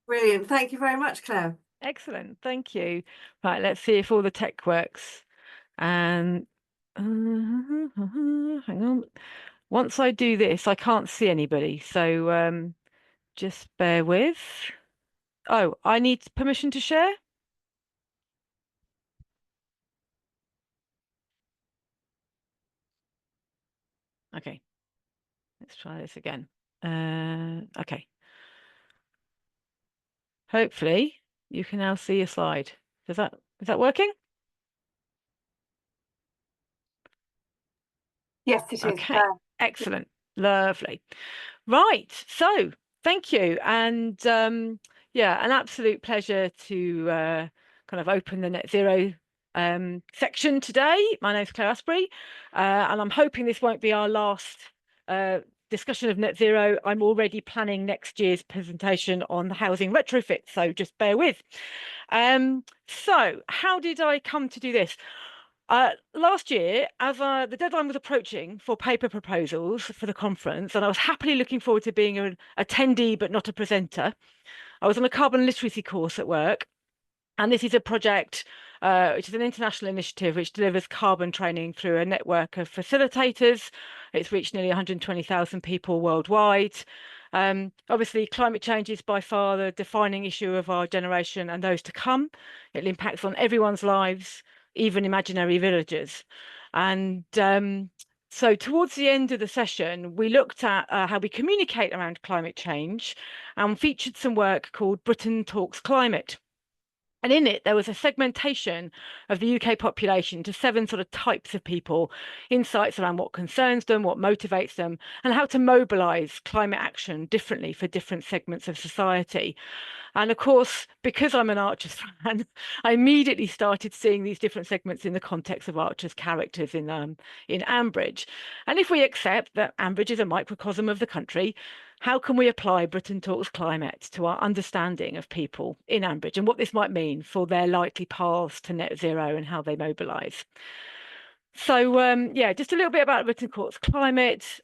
Brilliant. Thank you very much, Claire. Excellent. Thank you. Right, let's see if all the tech works. And hang on. Once I do this, I can't see anybody. So just bear with. Oh, I need permission to share? Okay, let's try this again. Okay. Hopefully you can now see a slide. Is that working? Yes, it is, Okay, Claire. excellent. Lovely. Right. So thank you. And yeah, an absolute pleasure to kind of open the net zero section today. My name's Claire Astbury, and I'm hoping this won't be our last discussion of net zero. I'm already planning next year's presentation on the housing retrofit, so just bear with. So how did I come to do this? Last year, as the deadline was approaching for paper proposals for the conference, and I was happily looking forward to being an attendee but not a presenter, I was on a carbon literacy course at work. And this is a project which is an international initiative which delivers carbon training through a network of facilitators. It's reached nearly 120,000 people worldwide. Obviously, climate change is by far the defining issue of our generation and those to come. It impacts on everyone's lives, even imaginary villagers. And so towards the end of the session, we looked at how we communicate around climate change and featured some work called Britain Talks Climate. And in it, there was a segmentation of the UK population to 7 sort of types of people, insights around what concerns them, what motivates them, and how to mobilise climate action differently for different segments of society. And of course, because I'm an Archers fan, I immediately started seeing these different segments in the context of Archer's characters in Ambridge. And if we accept that Ambridge is a microcosm of the country, how can we apply Britain Talks Climate to our understanding of people in Ambridge and what this might mean for their likely paths to net zero and how they mobilise? So yeah, just a little bit about Britain Talks Climate.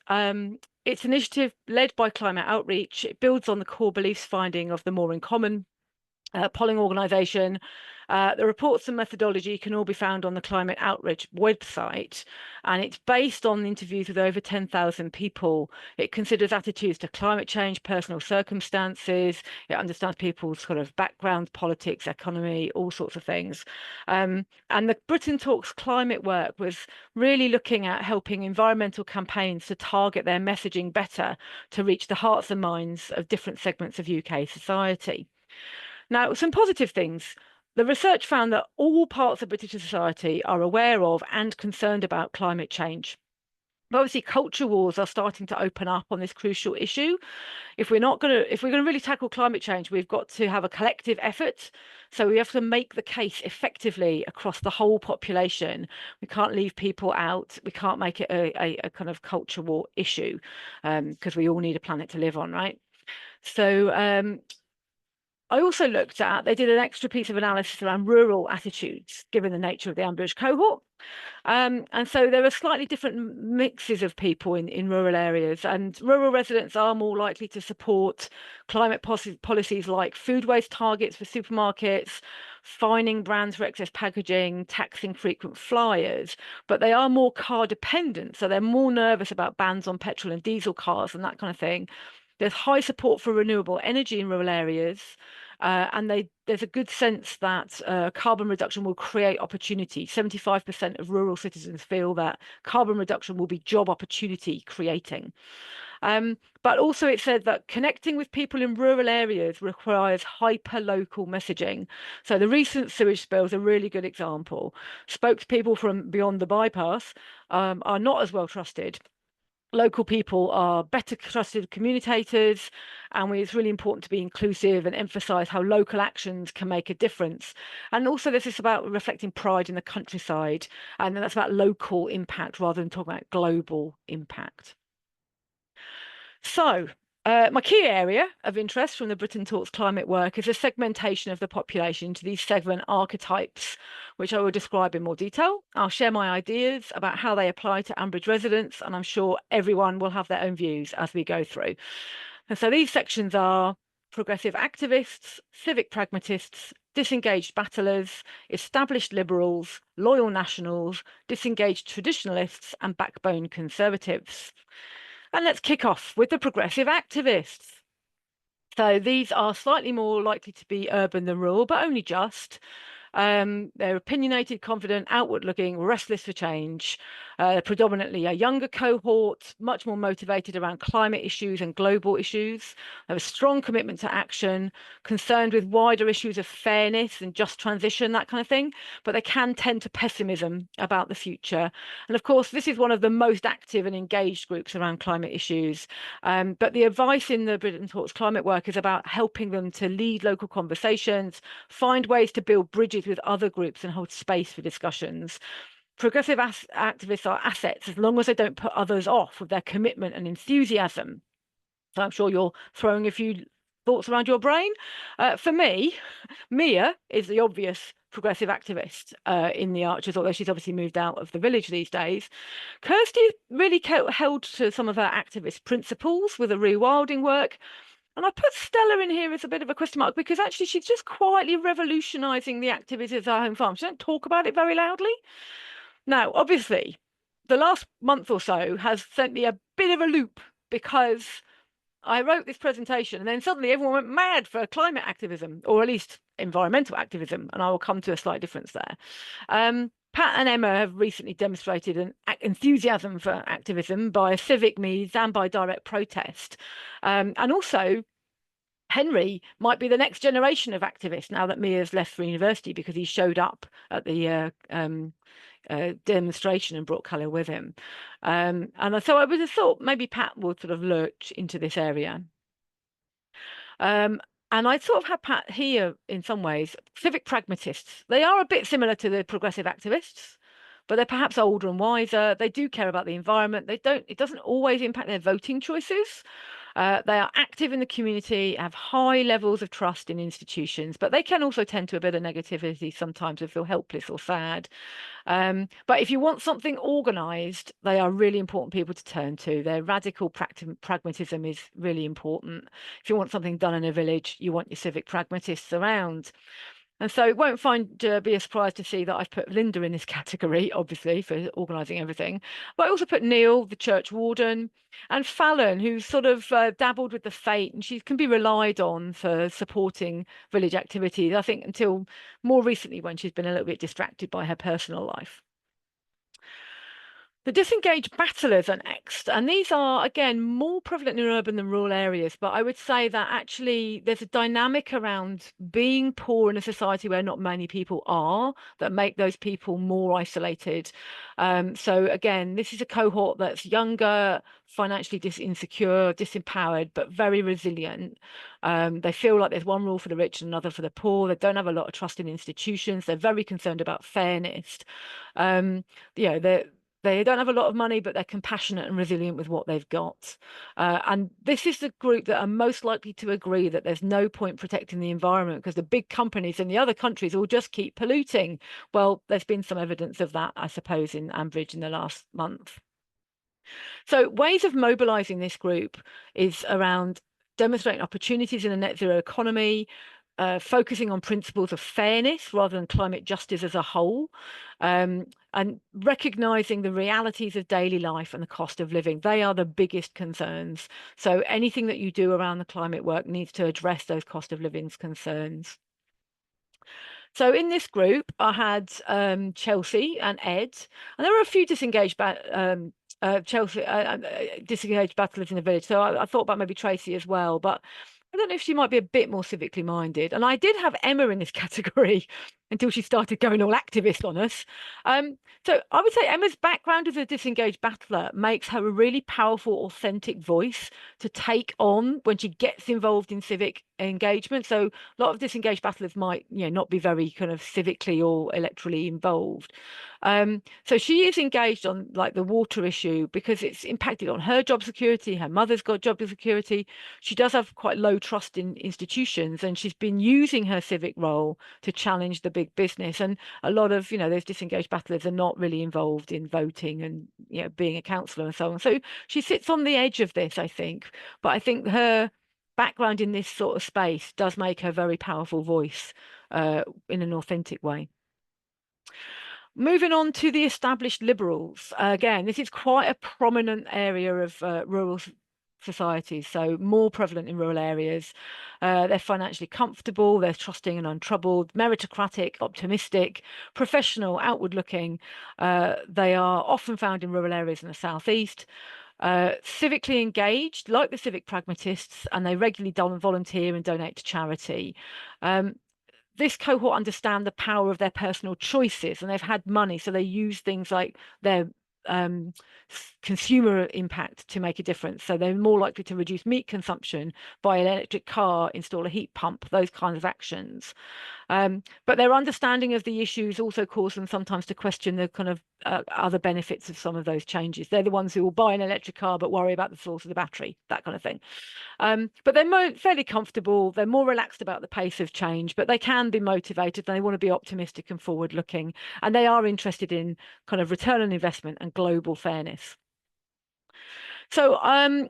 It's an initiative led by Climate Outreach. It builds on the core beliefs finding of the More in Common polling organisation. The reports and methodology can all be found on the Climate Outreach website, and it's based on interviews with over 10,000 people. It considers attitudes to climate change, personal circumstances. It understands people's sort of backgrounds, politics, economy, all sorts of things. And the Britain Talks climate work was really looking at helping environmental campaigns to target their messaging better to reach the hearts and minds of different segments of UK society. Now, some positive things. The research found that all parts of British society are aware of and concerned about climate change. But obviously, culture wars are starting to open up on this crucial issue. If we're going to really tackle climate change, we've got to have a collective effort. So we have to make the case effectively across the whole population. We can't leave people out. We can't make it a kind of culture war issue because we all need a planet to live on, right? So I also looked at, they did an extra piece of analysis around rural attitudes, given the nature of the Ambridge cohort. And so there are slightly different mixes of people in rural areas, and rural residents are more likely to support climate policies like food waste targets for supermarkets, fining brands for excess packaging, taxing frequent flyers, but they are more car dependent. So they're more nervous about bans on petrol and diesel cars and that kind of thing. There's high support for renewable energy in rural areas, and there's a good sense that carbon reduction will create opportunity. 75% of rural citizens feel that carbon reduction will be job opportunity creating. But also it said that connecting with people in rural areas requires hyper-local messaging. So the recent sewage spill is a really good example. Spokespeople from beyond the bypass are not as well trusted. Local people are better trusted communicators, and it's really important to be inclusive and emphasize how local actions can make a difference. And also this is about reflecting pride in the countryside, and that's about local impact rather than talking about global impact. So my key area of interest from the Britain Talks climate work is a segmentation of the population into these 7 archetypes, which I will describe in more detail. I'll share my ideas about how they apply to Ambridge residents, and I'm sure everyone will have their own views as we go through. And so these sections are progressive activists, civic pragmatists, disengaged battlers, established liberals, loyal nationals, disengaged traditionalists, and backbone conservatives. And let's kick off with the progressive activists. So these are slightly more likely to be urban than rural, but only just. They're opinionated, confident, outward-looking, restless for change. Predominantly a younger cohort, much more motivated around climate issues and global issues. They have a strong commitment to action, concerned with wider issues of fairness and just transition, that kind of thing. But they can tend to pessimism about the future. And of course, this is one of the most active and engaged groups around climate issues. But the advice in the Britain Talks climate work is about helping them to lead local conversations, find ways to build bridges with other groups and hold space for discussions. Progressive activists are assets as long as they don't put others off with their commitment and enthusiasm. So I'm sure you're throwing a few thoughts around your brain. For me, Mia is the obvious progressive activist in the Archers, although she's obviously moved out of the village these days. Kirsty really held to some of her activist principles with the rewilding work. And I put Stella in here as a bit of a question mark because actually she's just quietly revolutionising the activities of our home farm. She don't talk about it very loudly. Now, obviously, the last month or so has sent me a bit of a loop because I wrote this presentation and then suddenly everyone went mad for climate activism, or at least environmental activism, and I will come to a slight difference there. Pat and Emma have recently demonstrated an enthusiasm for activism by civic means and by direct protest. And also, Henry might be the next generation of activists now that Mia's left for university because he showed up at the demonstration and brought colour with him. And so I would have thought maybe Pat would sort of lurch into this area. And I sort of had Pat here in some ways. Civic pragmatists, they are a bit similar to the progressive activists, but they're perhaps older and wiser. They do care about the environment. It doesn't always impact their voting choices. They are active in the community, have high levels of trust in institutions, but they can also tend to a bit of negativity sometimes and feel helpless or sad. But if you want something organised, they are really important people to turn to. Their radical pragmatism is really important. If you want something done in a village, you want your civic pragmatists around. And so it won't be a surprise to see that I've put Lynda in this category, obviously, for organising everything. But I also put Neil, the church warden, and Fallon, who's sort of dabbled with the Fete, and she can be relied on for supporting village activities, I think, until more recently when she's been a little bit distracted by her personal life. The disengaged battlers are next, and these are, again, more prevalent in urban than rural areas, but I would say that actually there's a dynamic around being poor in a society where not many people are that make those people more isolated. So again, this is a cohort that's younger, financially insecure, disempowered, but very resilient. They feel like there's one rule for the rich and another for the poor. They don't have a lot of trust in institutions. They're very concerned about fairness. They don't have a lot of money, but they're compassionate and resilient with what they've got. And this is the group that are most likely to agree that there's no point protecting the environment because the big companies in the other countries will just keep polluting. Well, there's been some evidence of that, I suppose, in Ambridge in the last month. So ways of mobilizing this group is around demonstrating opportunities in a net zero economy, focusing on principles of fairness rather than climate justice as a whole, and recognizing the realities of daily life and the cost of living. They are the biggest concerns. So anything that you do around the climate work needs to address those cost of living concerns. So in this group, I had Chelsea and Ed, and there were a few disengaged disengaged battlers in the village. So I thought about maybe Tracy as well, but I don't know if she might be a bit more civically minded. And I did have Emma in this category until she started going all activist on us. So I would say Emma's background as a disengaged battler makes her a really powerful, authentic voice to take on when she gets involved in civic engagement. So a lot of disengaged battlers might, not be very kind of civically or electorally involved. So she is engaged on like the water issue because it's impacted on her job security. Her mother's got job security. She does have quite low trust in institutions, and she's been using her civic role to challenge the big business. And a lot of, those disengaged battlers are not really involved in voting and, being a councillor and so on. So she sits on the edge of this, I think. But I think her background in this sort of space does make her a very powerful voice in an authentic way. Moving on to the established liberals. Again, this is quite a prominent area of rural societies, so more prevalent in rural areas. They're financially comfortable, they're trusting and untroubled, meritocratic, optimistic, professional, outward looking. They are often found in rural areas in the southeast. Civically engaged, like the civic pragmatists, and they regularly volunteer and donate to charity. This cohort understand the power of their personal choices, and they've had money, so they use things like their consumer impact to make a difference. So they're more likely to reduce meat consumption, buy an electric car, install a heat pump, those kinds of actions. But their understanding of the issues also cause them sometimes to question the kind of other benefits of some of those changes. They're the ones who will buy an electric car but worry about the source of the battery, that kind of thing. But they're fairly comfortable. They're more relaxed about the pace of change, but they can be motivated. They want to be optimistic and forward looking, and they are interested in kind of return on investment and global fairness. So I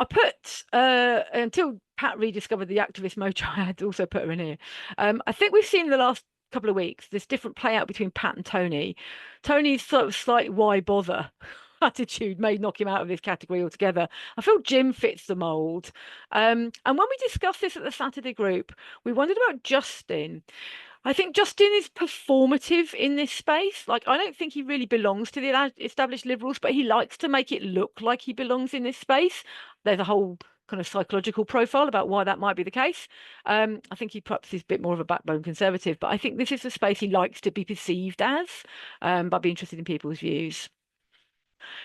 put until Pat rediscovered the activist mojo, I had also put her in here. I think we've seen in the last couple of weeks this different play out between Pat and Tony. Tony's sort of slight why bother attitude may knock him out of this category altogether. I feel Jim fits the mold. And when we discussed this at the Saturday group, we wondered about Justin. I think Justin is performative in this space. Like, I don't think he really belongs to the established liberals, but he likes to make it look like he belongs in this space. There's a whole kind of psychological profile about why that might be the case. I think he perhaps is a bit more of a backbone conservative, but I think this is the space he likes to be perceived as, but be interested in people's views.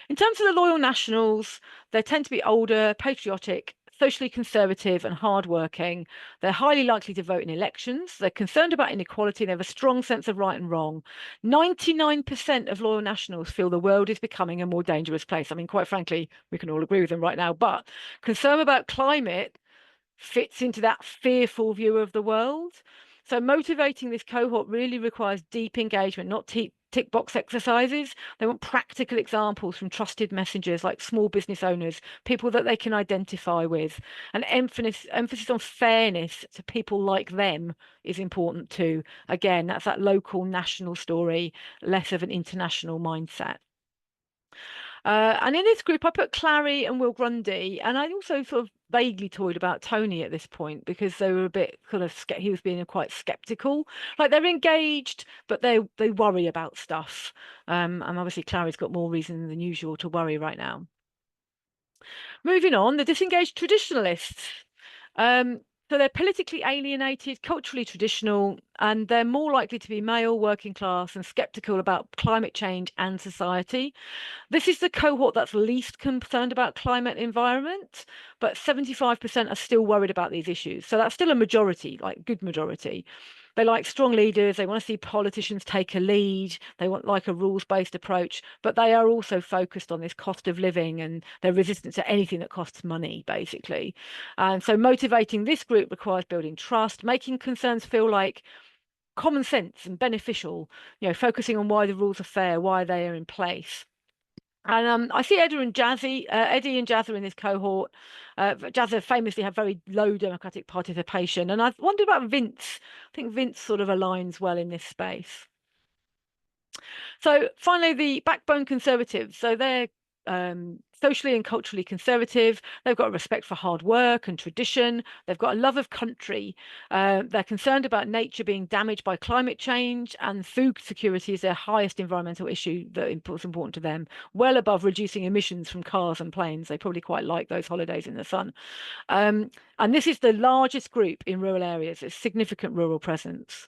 In terms of the loyal nationals, they tend to be older, patriotic, socially conservative and hardworking. They're highly likely to vote in elections. They're concerned about inequality. They have a strong sense of right and wrong. 99% of loyal nationals feel the world is becoming a more dangerous place. I mean, quite frankly, we can all agree with them right now, but concern about climate fits into that fearful view of the world. So motivating this cohort really requires deep engagement, not tick box exercises. They want practical examples from trusted messengers like small business owners, people that they can identify with. And emphasis on fairness to people like them is important too. Again, that's that local national story, less of an international mindset. And in this group, I put Clary and Will Grundy, and I also sort of vaguely toyed about Tony at this point because they were a bit kind of he was being quite skeptical. Like, they're engaged, but they worry about stuff. And obviously Clary's got more reason than usual to worry right now. Moving on, the disengaged traditionalists. So they're politically alienated, culturally traditional, and they're more likely to be male, working class, and skeptical about climate change and society. This is the cohort that's least concerned about climate environment, but 75% are still worried about these issues. So that's still a majority, like good majority. They like strong leaders. They want to see politicians take a lead. They want like a rules-based approach, but they are also focused on this cost of living, and they're resistant to anything that costs money, basically. And so motivating this group requires building trust, making concerns feel like common sense and beneficial, focusing on why the rules are fair, why they are in place. And I see Eddie and Jazzy in this cohort. Jazzy famously have very low democratic participation. And I've wondered about Vince. I think Vince sort of aligns well in this space. So finally, the backbone conservatives. So they're socially and culturally conservative. They've got a respect for hard work and tradition. They've got a love of country. They're concerned about nature being damaged by climate change, and food security is their highest environmental issue that is important to them, well above reducing emissions from cars and planes. They probably quite like those holidays in the sun. And this is the largest group in rural areas. It's significant rural presence.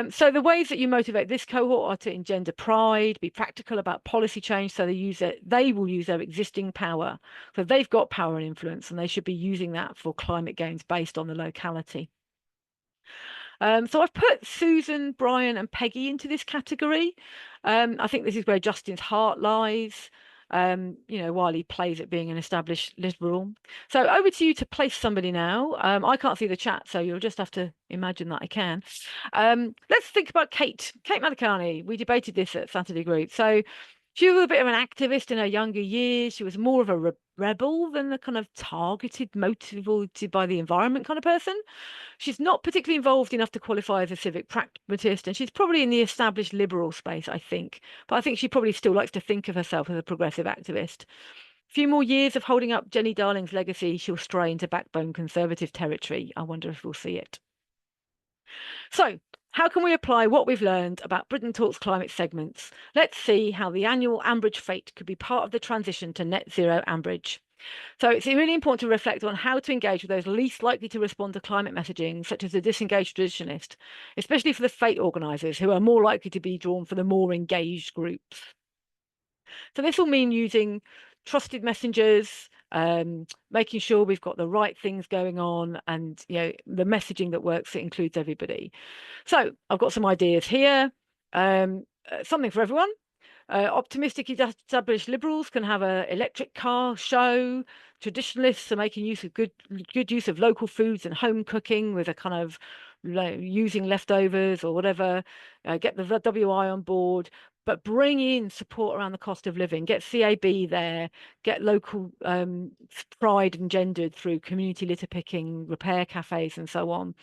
So the ways that you motivate this cohort are to engender pride, be practical about policy change, so they will use their existing power. So they've got power and influence, and they should be using that for climate gains based on the locality. So I've put Susan, Brian, and Peggy into this category. I think this is where Justin's heart lies. While he plays at being an established liberal. So over to you to place somebody now. I can't see the chat, so you'll just have to imagine that I can. Let's think about Kate Malakani. We debated this at Saturday group. So she was a bit of an activist in her younger years. She was more of a rebel than the kind of targeted, motivated by the environment kind of person. She's not particularly involved enough to qualify as a civic pragmatist, and she's probably in the established liberal space, I think. But I think she probably still likes to think of herself as a progressive activist. A few more years of holding up Jenny Darling's legacy, she'll stray into backbone conservative territory. I wonder if we'll see it. So, how can we apply what we've learned about Britain Talks climate segments? Let's see how the annual Ambridge Fete could be part of the transition to net zero Ambridge. So it's really important to reflect on how to engage with those least likely to respond to climate messaging, such as the disengaged traditionalist, especially for the Fete organisers, who are more likely to be drawn for the more engaged groups. So this will mean using trusted messengers, making sure we've got the right things going on, and the messaging that works, that includes everybody. So I've got some ideas here. Something for everyone. Optimistic established liberals can have an electric car show. Traditionalists are making use of good use of local foods and home cooking with a kind of using leftovers or whatever. Get the WI on board, but bring in support around the cost of living. Get CAB there. Get local pride engendered through community litter picking, repair cafes, and so on.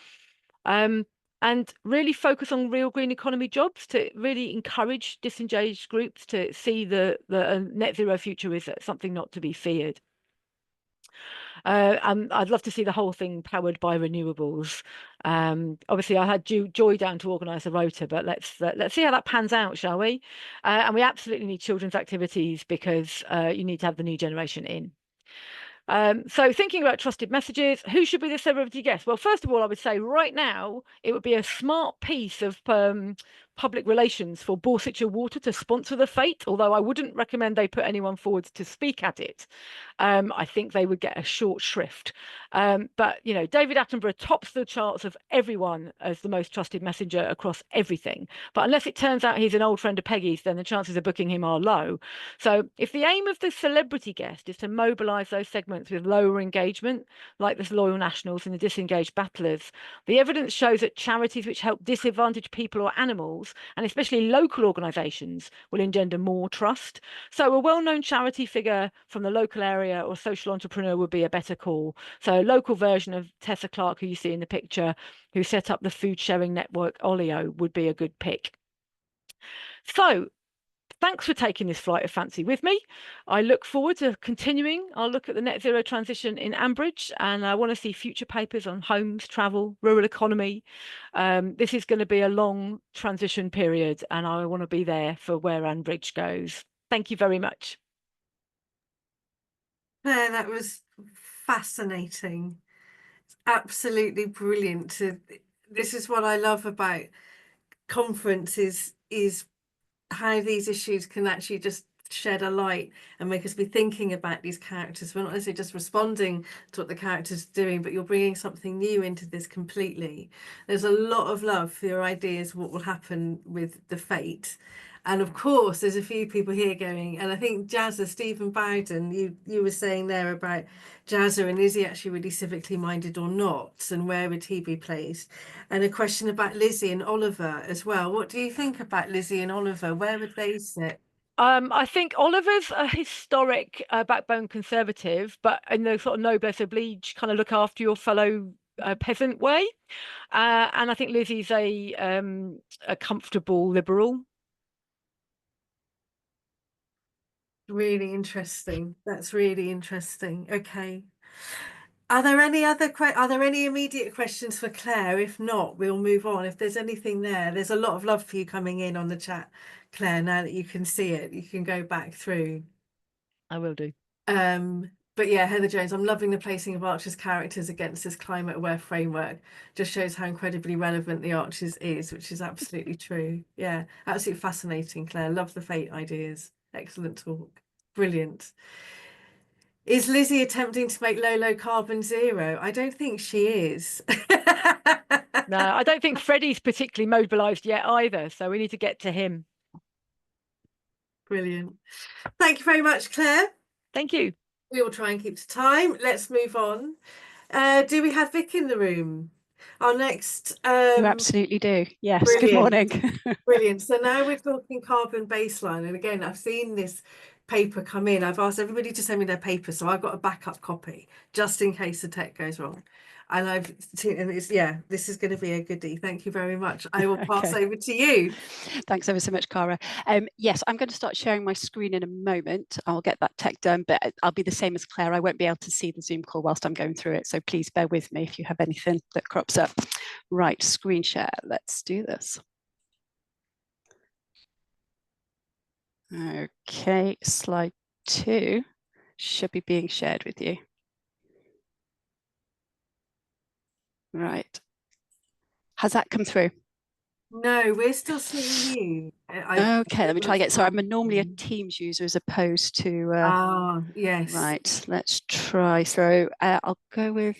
And really focus on real green economy jobs to really encourage disengaged groups to see the net zero future is something not to be feared. And I'd love to see the whole thing powered by renewables. Obviously, I had Joy down to organise the rota, but let's see how that pans out, shall we? And we absolutely need children's activities because you need to have the new generation in. So thinking about trusted messages, who should be the celebrity guest? Well, first of all, I would say right now, it would be a smart piece of public relations for Borsetshire Water to sponsor the Fete, although I wouldn't recommend they put anyone forward to speak at it. I think they would get a short shrift. But, David Attenborough tops the charts of everyone as the most trusted messenger across everything. But unless it turns out he's an old friend of Peggy's, then the chances of booking him are low. So if the aim of the celebrity guest is to mobilise those segments with lower engagement, like the Loyal Nationals and the Disengaged Battlers, the evidence shows that charities which help disadvantaged people or animals, and especially local organisations, will engender more trust. So a well-known charity figure from the local area or social entrepreneur would be a better call. So a local version of Tessa Clark, who you see in the picture, who set up the food sharing network Olio, would be a good pick. So thanks for taking this flight of fancy with me. I look forward to continuing. I'll look at the net zero transition in Ambridge, and I want to see future papers on homes, travel, rural economy. This is going to be a long transition period, and I want to be there for where Ambridge goes. Thank you very much. Claire, that was fascinating. It's absolutely brilliant. This is what I love about conferences, is how these issues can actually just shed a light and make us be thinking about these characters. We're not necessarily just responding to what the characters are doing, but you're bringing something new into this completely. There's a lot of love for your ideas, what will happen with the Fete. And of course, there's a few people here going, and I think Jazza, Stephen Bowden, you were saying there about Jazza, and is he actually really civically minded or not? And where would he be placed? And a question about Lizzie and Oliver as well. What do you think about Lizzie and Oliver? Where would they sit? I think Oliver's a historic backbone conservative, but in the sort of noblesse oblige, kind of look after your fellow peasant way. And I think Lizzie's a comfortable liberal. Really interesting. That's really interesting. Okay. Are there any immediate questions for Claire? If not, we'll move on. If there's anything there, there's a lot of love for you coming in on the chat, Claire. Now that you can see it, you can go back through. I will do. But yeah, Heather Jones, I'm loving the placing of Archer's characters against this climate aware framework. Just shows how incredibly relevant the Archers is, which is absolutely true. Yeah, absolutely fascinating, Claire. Love the Fate ideas. Excellent talk. Brilliant. Is Lizzie attempting to make low carbon zero? I don't think she is. No, I don't think Freddie's particularly mobilised yet either, so we need to get to him. Brilliant. Thank you very much, Claire. Thank you. We will try and keep to time. Let's move on. Do we have Vic in the room? Our next... You absolutely do. Yes, brilliant. Good morning. Brilliant. So now we're talking carbon baseline. And again, I've seen this paper come in, I've asked everybody to send me their paper, so I've got a backup copy just in case the tech goes wrong. And yeah, this is going to be a goodie. Thank you very much. I will pass over to you. Thanks ever so much, Cara. Yes, I'm going to start sharing my screen in a moment. I'll get that tech done, but I'll be the same as Claire. I won't be able to see the Zoom call whilst I'm going through it, so please bear with me if you have anything that crops up. Right, screen share. Let's do this. Okay, slide 2 should be being shared with you. Right. Has that come through? No, we're still seeing you. Okay, let me try again. So I'm normally a Teams user as opposed to... yes. Right, let's try. So I'll go with...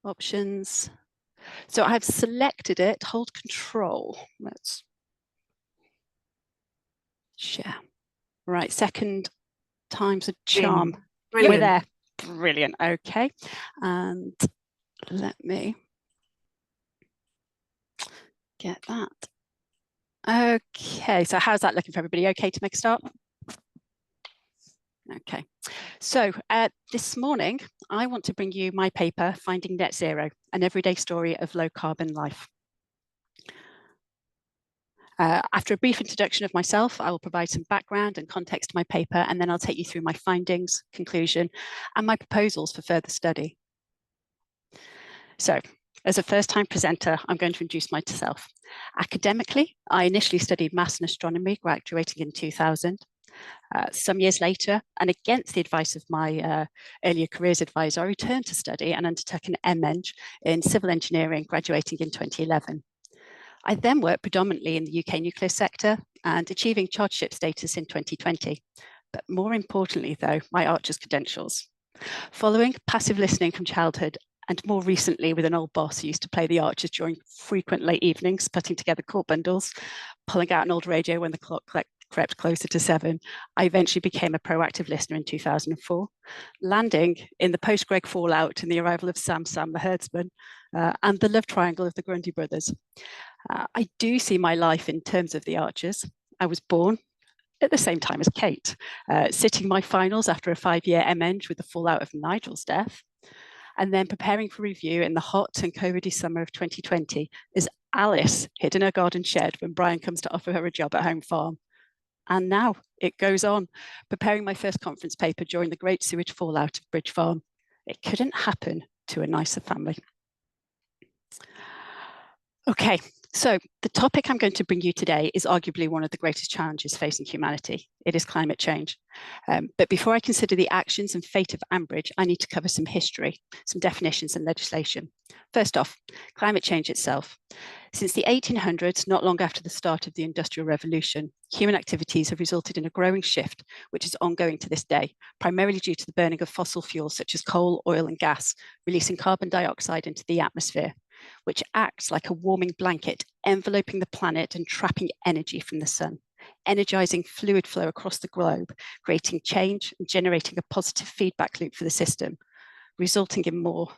options. So I've selected it, hold control. Let's share. Right, second time's a charm. Brilliant. We're there. Brilliant. Okay. And let me get that. Okay, so how's that looking for everybody? Okay to make a start? Okay, so this morning, I want to bring you my paper, Finding Net Zero, an everyday story of low carbon life. After a brief introduction of myself, I will provide some background and context to my paper, and then I'll take you through my findings, conclusion, and my proposals for further study. So, as a first-time presenter, I'm going to introduce myself. Academically, I initially studied maths and astronomy, graduating in 2000. Some years later, and against the advice of my earlier careers advisor, I returned to study and undertook an MEng in civil engineering, graduating in 2011. I then worked predominantly in the UK nuclear sector and achieving chartership status in 2020. But more importantly, though, my Archer's credentials. Following passive listening from childhood, and more recently with an old boss who used to play the Archers during frequent late evenings, putting together court bundles, pulling out an old radio when the clock crept closer to 7, I eventually became a proactive listener in 2004, landing in the post-Greg fallout and the arrival of Sam the herdsman, and the love triangle of the Grundy brothers. I do see my life in terms of the Archers. I was born at the same time as Kate, sitting my finals after a 5-year MEng with the fallout of Nigel's death, and then preparing for review in the hot and COVID-y summer of 2020 as Alice hid in her garden shed when Brian comes to offer her a job at home farm. And now it goes on, preparing my first conference paper during the great sewage fallout of Bridge Farm. It couldn't happen to a nicer family. Okay, so the topic I'm going to bring you today is arguably one of the greatest challenges facing humanity. It is climate change. But before I consider the actions and fate of Ambridge, I need to cover some history, some definitions and legislation. First off, climate change itself. Since the 1800s, not long after the start of the Industrial Revolution, human activities have resulted in a growing shift, which is ongoing to this day, primarily due to the burning of fossil fuels such as coal, oil and gas, releasing carbon dioxide into the atmosphere, which acts like a warming blanket, enveloping the planet and trapping energy from the sun, energizing fluid flow across the globe, creating change and generating a positive feedback loop for the system, resulting in more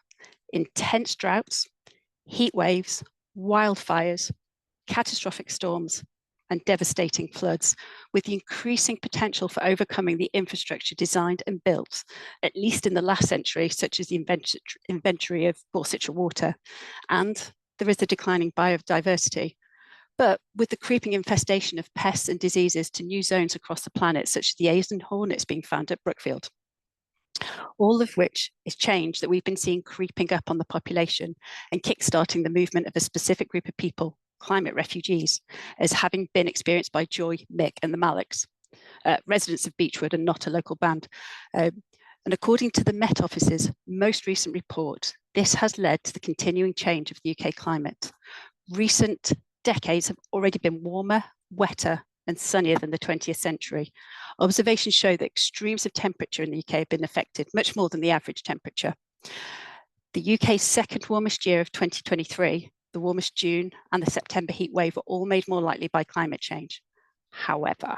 intense droughts, heat waves, wildfires, catastrophic storms, and devastating floods, with the increasing potential for overcoming the infrastructure designed and built, at least in the last century, such as the inventory of Borsetshire water. And there is the declining biodiversity. But with the creeping infestation of pests and diseases to new zones across the planet, such as the Asian hornets being found at Brookfield. All of which is change that we've been seeing creeping up on the population and kickstarting the movement of a specific group of people, climate refugees, as having been experienced by Joy, Mick and the Maliks, residents of Beechwood and not a local band. And according to the Met Office's most recent report, this has led to the continuing change of the UK climate. Recent decades have already been warmer, wetter and sunnier than the 20th century. Observations show that extremes of temperature in the UK have been affected much more than the average temperature. The UK's second warmest year of 2023, the warmest June and the September heat wave were all made more likely by climate change. However,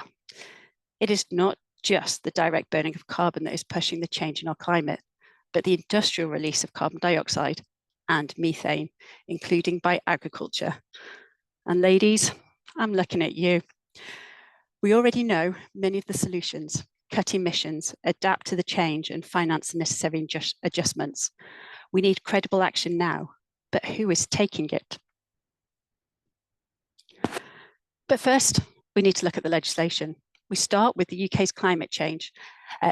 it is not just the direct burning of carbon that is pushing the change in our climate, but the industrial release of carbon dioxide and methane, including by agriculture. And ladies, I'm looking at you. We already know many of the solutions: cut emissions, adapt to the change, and finance the necessary adjustments. We need credible action now, but who is taking it? But first, we need to look at the legislation. We start with the UK's climate change,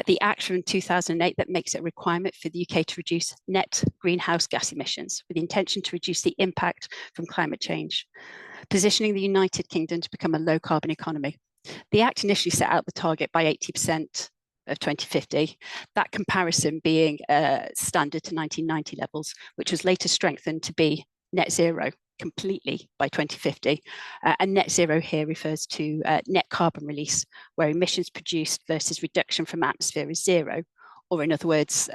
the Act from 2008 that makes it a requirement for the UK to reduce net greenhouse gas emissions with the intention to reduce the impact from climate change, positioning the United Kingdom to become a low carbon economy. The Act initially set out the target by 80% of 2050, that comparison being standard to 1990 levels, which was later strengthened to be net zero completely by 2050. And net zero here refers to net carbon release, where emissions produced versus reduction from atmosphere is zero, or in other words,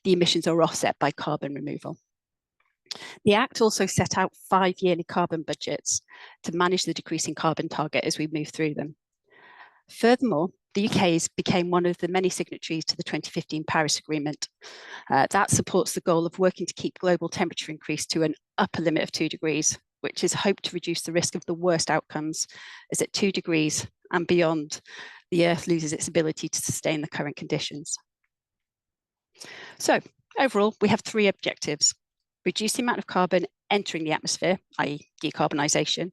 the emissions are offset by carbon removal. The Act also set out 5 yearly carbon budgets to manage the decreasing carbon target as we move through them. Furthermore, the UK became one of the many signatories to the 2015 Paris Agreement. That supports the goal of working to keep global temperature increase to an upper limit of 2 degrees, which is hoped to reduce the risk of the worst outcomes, as at 2 degrees and beyond, the Earth loses its ability to sustain the current conditions. So overall, we have 3 objectives: reduce the amount of carbon entering the atmosphere, i.e. decarbonisation,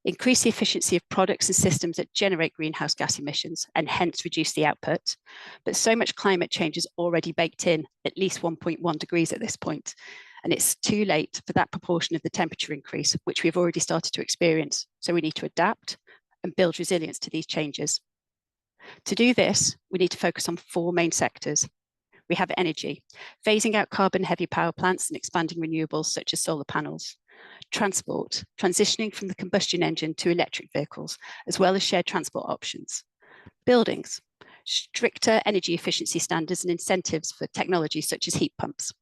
increase the efficiency of products and systems that generate greenhouse gas emissions and hence reduce the output. But so much climate change is already baked in, at least 1.1 degrees at this point, and it's too late for that proportion of the temperature increase, which we've already started to experience. So we need to adapt and build resilience to these changes. To do this, we need to focus on 4 main sectors. We have energy, phasing out carbon-heavy power plants and expanding renewables such as solar panels. Transport, transitioning from the combustion engine to electric vehicles, as well as shared transport options. Buildings, stricter energy efficiency standards and incentives for technologies such as heat pumps.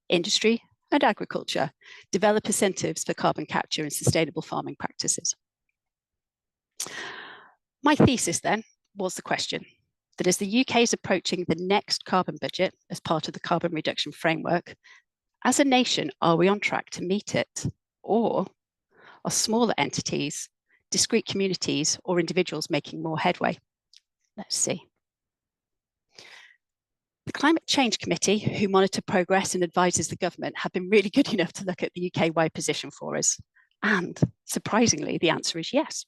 Industry and agriculture, develop incentives for carbon capture and sustainable farming practices. My thesis then was the question that as the UK is approaching the next carbon budget as part of the carbon reduction framework, as a nation, are we on track to meet it? Or are smaller entities, discrete communities, or individuals making more headway? Let's see. The Climate Change Committee, who monitor progress and advises the government, have been really good enough to look at the UK-wide position for us. And surprisingly, the answer is yes.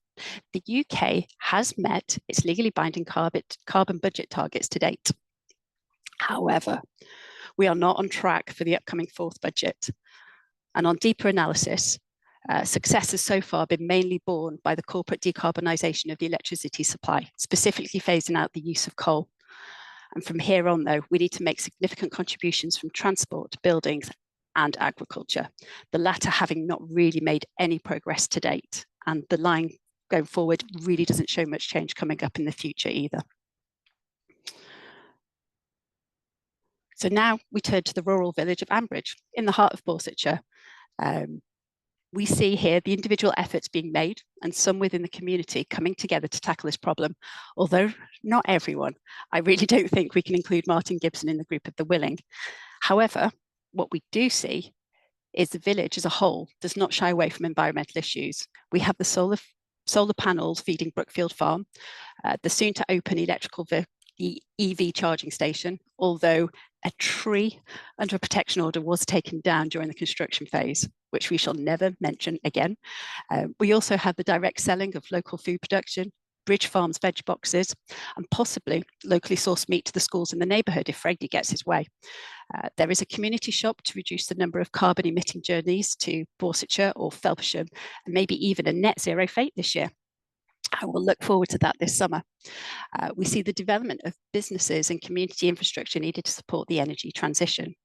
The UK has met its legally binding carbon budget targets to date. However, we are not on track for the upcoming 4th budget. And on deeper analysis, success has so far been mainly borne by the corporate decarbonisation of the electricity supply, specifically phasing out the use of coal. And from here on, though, we need to make significant contributions from transport, buildings, and agriculture, the latter having not really made any progress to date. And the line going forward really doesn't show much change coming up in the future either. So now we turn to the rural village of Ambridge in the heart of Borsetshire. We see here the individual efforts being made and some within the community coming together to tackle this problem. Although not everyone, I really don't think we can include Martin Gibson in the group of the willing. However, what we do see is the village as a whole does not shy away from environmental issues. We have the solar panels feeding Brookfield Farm, the soon to open the EV charging station, although a tree under a protection order was taken down during the construction phase, which we shall never mention again. We also have the direct selling of local food production, Bridge Farms veg boxes, and possibly locally sourced meat to the schools in the neighbourhood if Fregdy gets his way. There is a community shop to reduce the number of carbon emitting journeys to Borsetshire or Felpershire, and maybe even a net zero fete this year. I will look forward to that this summer. We see the development of businesses and community infrastructure needed to support the energy transition.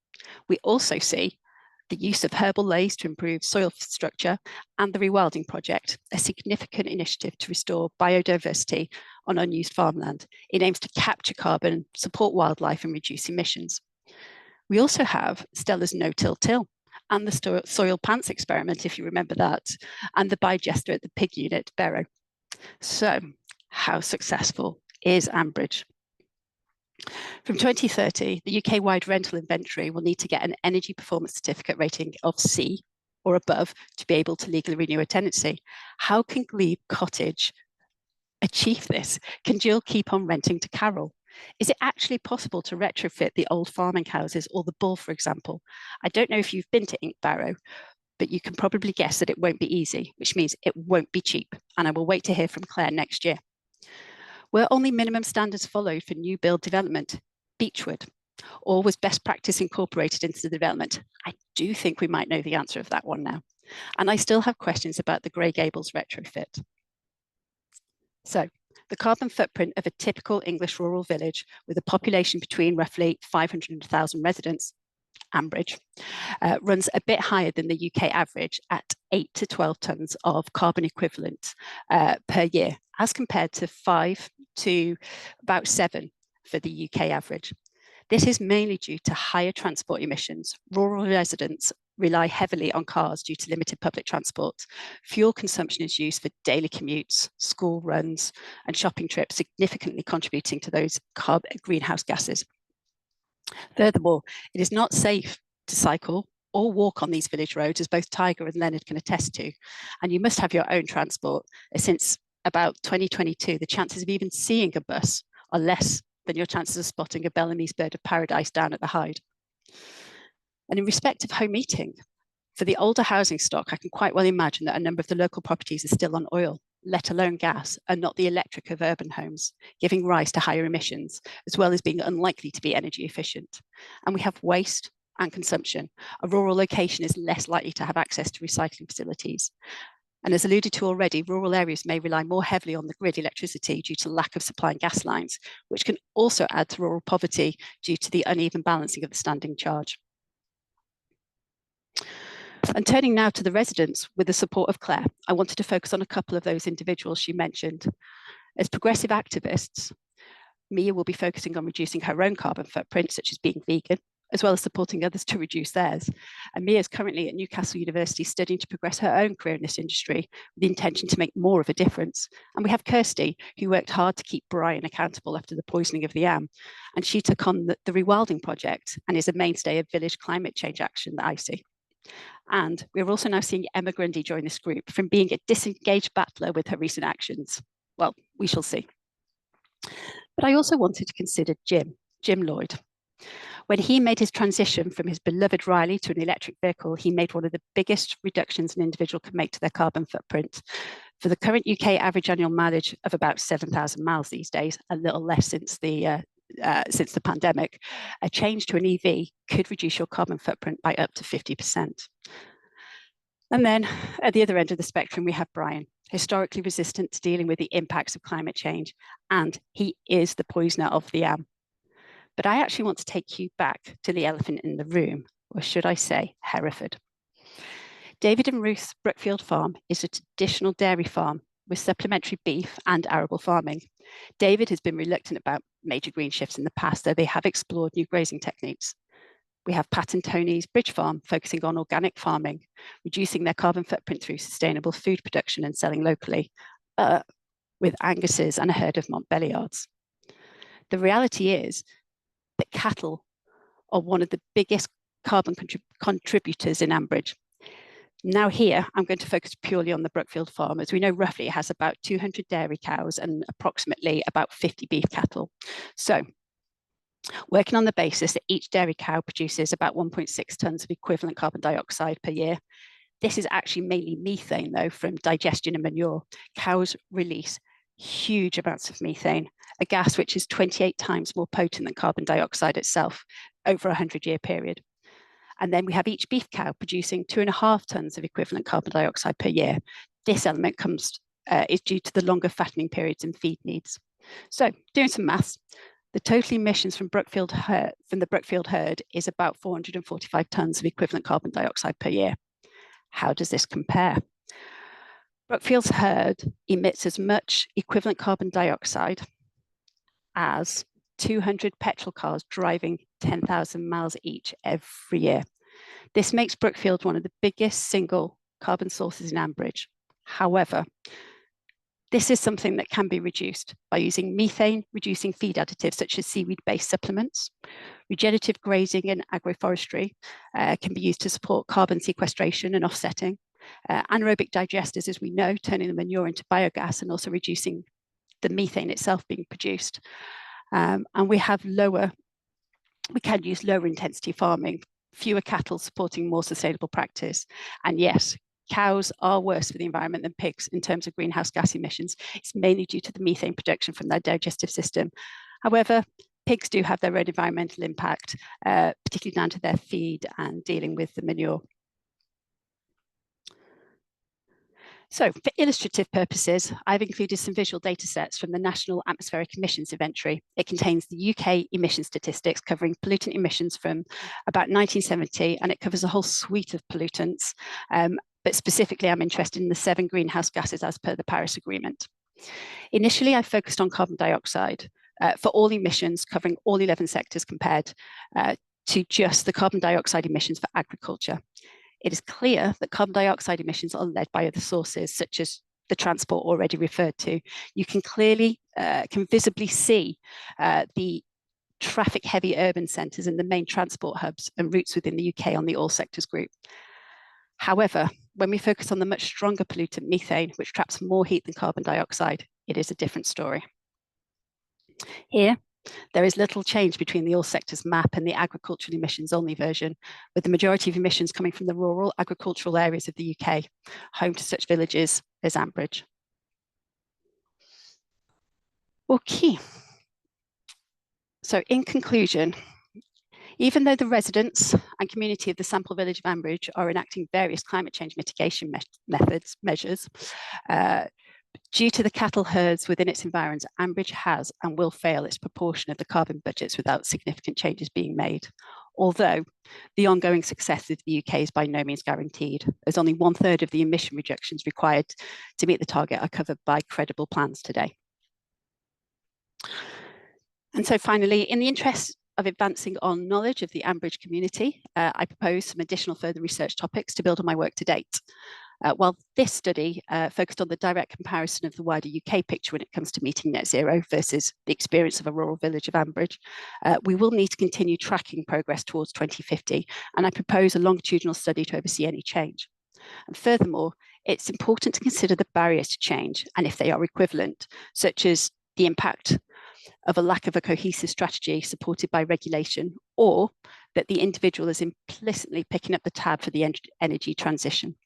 We also see the use of herbal leys to improve soil structure and the rewilding project, a significant initiative to restore biodiversity on unused farmland. It aims to capture carbon, support wildlife and reduce emissions. We also have Stella's no-till and the soil pants experiment, if you remember that, and the digester at the pig unit, Barrow. So how successful is Ambridge? From 2030, the UK-wide rental inventory will need to get an energy performance certificate rating of C or above to be able to legally renew a tenancy. How can Glebe Cottage achieve this? Can Jill keep on renting to Carol? Is it actually possible to retrofit the old farming houses or the Bull, for example? I don't know if you've been to Inkbarrow, but you can probably guess that it won't be easy, which means it won't be cheap. And I will wait to hear from Claire next year. Were only minimum standards followed for new build development? Beechwood. Or was best practice incorporated into the development? I do think we might know the answer of that one now. And I still have questions about the Grey Gables retrofit. So the carbon footprint of a typical English rural village with a population between roughly 500 and 1,000 residents, Ambridge, runs a bit higher than the UK average at 8 to 12 tonnes of carbon equivalent per year, as compared to 5 to about 7 for the UK average. This is mainly due to higher transport emissions. Rural residents rely heavily on cars due to limited public transport. Fuel consumption is used for daily commutes, school runs, and shopping trips, significantly contributing to those greenhouse gases. Furthermore, it is not safe to cycle or walk on these village roads, as both Tiger and Leonard can attest to. And you must have your own transport. Since about 2022, the chances of even seeing a bus are less than your chances of spotting a Bellamy's bird of paradise down at the Hyde. And in respect of home heating, for the older housing stock, I can quite well imagine that a number of the local properties are still on oil, let alone gas, and not the electric of urban homes, giving rise to higher emissions, as well as being unlikely to be energy efficient. And we have waste and consumption. A rural location is less likely to have access to recycling facilities. And as alluded to already, rural areas may rely more heavily on the grid electricity due to lack of supply and gas lines, which can also add to rural poverty due to the uneven balancing of the standing charge. And turning now to the residents, with the support of Claire, I wanted to focus on a couple of those individuals she mentioned. As progressive activists, Mia will be focusing on reducing her own carbon footprint, such as being vegan, as well as supporting others to reduce theirs. And Mia is currently at Newcastle University studying to progress her own career in this industry with the intention to make more of a difference. And we have Kirsty, who worked hard to keep Brian accountable after the poisoning of the Am. And she took on the Rewilding project and is a mainstay of village climate change action that I see. And we're also now seeing Emma Grundy join this group from being a disengaged battler with her recent actions. Well, we shall see. But I also wanted to consider Jim Lloyd. When he made his transition from his beloved Riley to an electric vehicle, he made one of the biggest reductions an individual can make to their carbon footprint. For the current UK average annual mileage of about 7,000 miles these days, a little less since the pandemic, a change to an EV could reduce your carbon footprint by up to 50%. And then at the other end of the spectrum, we have Brian, historically resistant to dealing with the impacts of climate change, and he is the poisoner of the Am. But I actually want to take you back to the elephant in the room, or should I say Hereford. David and Ruth's Brookfield farm is a traditional dairy farm with supplementary beef and arable farming. David has been reluctant about major green shifts in the past, though they have explored new grazing techniques. We have Pat and Tony's Bridge Farm focusing on organic farming, reducing their carbon footprint through sustainable food production and selling locally, with Angus's and a herd of Montbéliards. The reality is that cattle are one of the biggest carbon contributors in Ambridge. Now here, I'm going to focus purely on the Brookfield farm, as we know roughly it has about 200 dairy cows and approximately about 50 beef cattle. So, working on the basis that each dairy cow produces about 1.6 tonnes of equivalent carbon dioxide per year. This is actually mainly methane, though, from digestion and manure. Cows release huge amounts of methane, a gas which is 28 times more potent than carbon dioxide itself over a 100-year period. And then we have each beef cow producing 2.5 tonnes of equivalent carbon dioxide per year. This element is due to the longer fattening periods and feed needs. So, doing some maths, the total emissions from the Brookfield herd is about 445 tonnes of equivalent carbon dioxide per year. How does this compare? Brookfield's herd emits as much equivalent carbon dioxide as 200 petrol cars driving 10,000 miles each every year. This makes Brookfield one of the biggest single carbon sources in Ambridge. However, This is something that can be reduced by using methane, reducing feed additives such as seaweed-based supplements. Regenerative grazing and agroforestry can be used to support carbon sequestration and offsetting. Anaerobic digesters, as we know, turning the manure into biogas and also reducing the methane itself being produced. And we can use lower intensity farming, fewer cattle supporting more sustainable practice. And yes, cows are worse for the environment than pigs in terms of greenhouse gas emissions. It's mainly due to the methane production from their digestive system. However, pigs do have their own environmental impact, particularly down to their feed and dealing with the manure. So for illustrative purposes, I've included some visual data sets from the National Atmospheric Emissions Inventory. It contains the UK emission statistics covering pollutant emissions from about 1970, and it covers a whole suite of pollutants. But specifically, I'm interested in the 7 greenhouse gases as per the Paris Agreement. Initially, I focused on carbon dioxide for all emissions covering all 11 sectors compared to just the carbon dioxide emissions for agriculture. It is clear that carbon dioxide emissions are led by other sources, such as the transport already referred to. You can clearly, can visibly see the traffic-heavy urban centres and the main transport hubs and routes within the UK on the all sectors group. However, when we focus on the much stronger pollutant methane, which traps more heat than carbon dioxide, it is a different story. Here, there is little change between the all sectors map and the agricultural emissions only version, with the majority of emissions coming from the rural agricultural areas of the UK, home to such villages as Ambridge. Okay. So in conclusion, even though the residents and community of the sample village of Ambridge are enacting various climate change mitigation measures, due to the cattle herds within its environs, Ambridge has and will fail its proportion of the carbon budgets without significant changes being made. Although the ongoing success of the UK is by no means guaranteed, as only 1/3 of the emission reductions required to meet the target are covered by credible plans today. And so finally, in the interest of advancing on knowledge of the Ambridge community, I propose some additional further research topics to build on my work to date. While this study focused on the direct comparison of the wider UK picture when it comes to meeting net zero versus the experience of a rural village of Ambridge, we will need to continue tracking progress towards 2050, and I propose a longitudinal study to oversee any change. And furthermore, it's important to consider the barriers to change and if they are equivalent, such as the impact of a lack of a cohesive strategy supported by regulation, or that the individual is implicitly picking up the tab for the energy transition.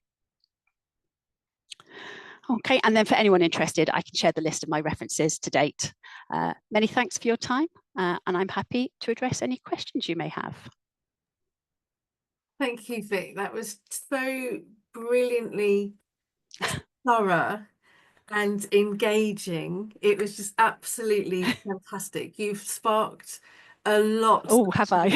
Okay, and then for anyone interested, I can share the list of my references to date. Many thanks for your time, and I'm happy to address any questions you may have. Thank you, Vic. That was so brilliantly thorough and engaging. It was just absolutely fantastic. You've sparked a lot. Oh, have I?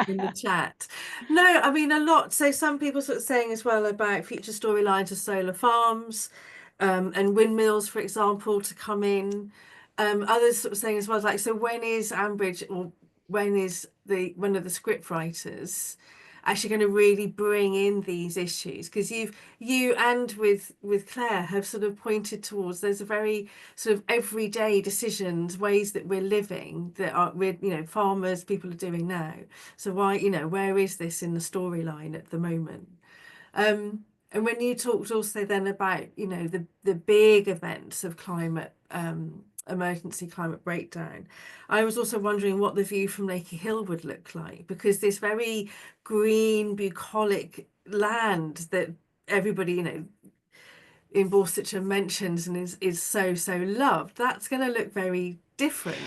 In the chat. No, I mean a lot. So some people sort of saying as well about future storylines of solar farms and windmills, for example, to come in. Others sort of saying as well, like, so when is Ambridge, or when is one of the script writers actually going to really bring in these issues? Because you and with Claire have sort of pointed towards there's a very sort of everyday decisions, ways that we're living that are, farmers, people are doing now. So why, where is this in the storyline at the moment? And when you talked also then about, the big events of climate emergency climate breakdown, I was also wondering what the view from Lakey Hill would look like, because this very green bucolic land that everybody in Borsetshire mentions and is so loved, that's going to look very different.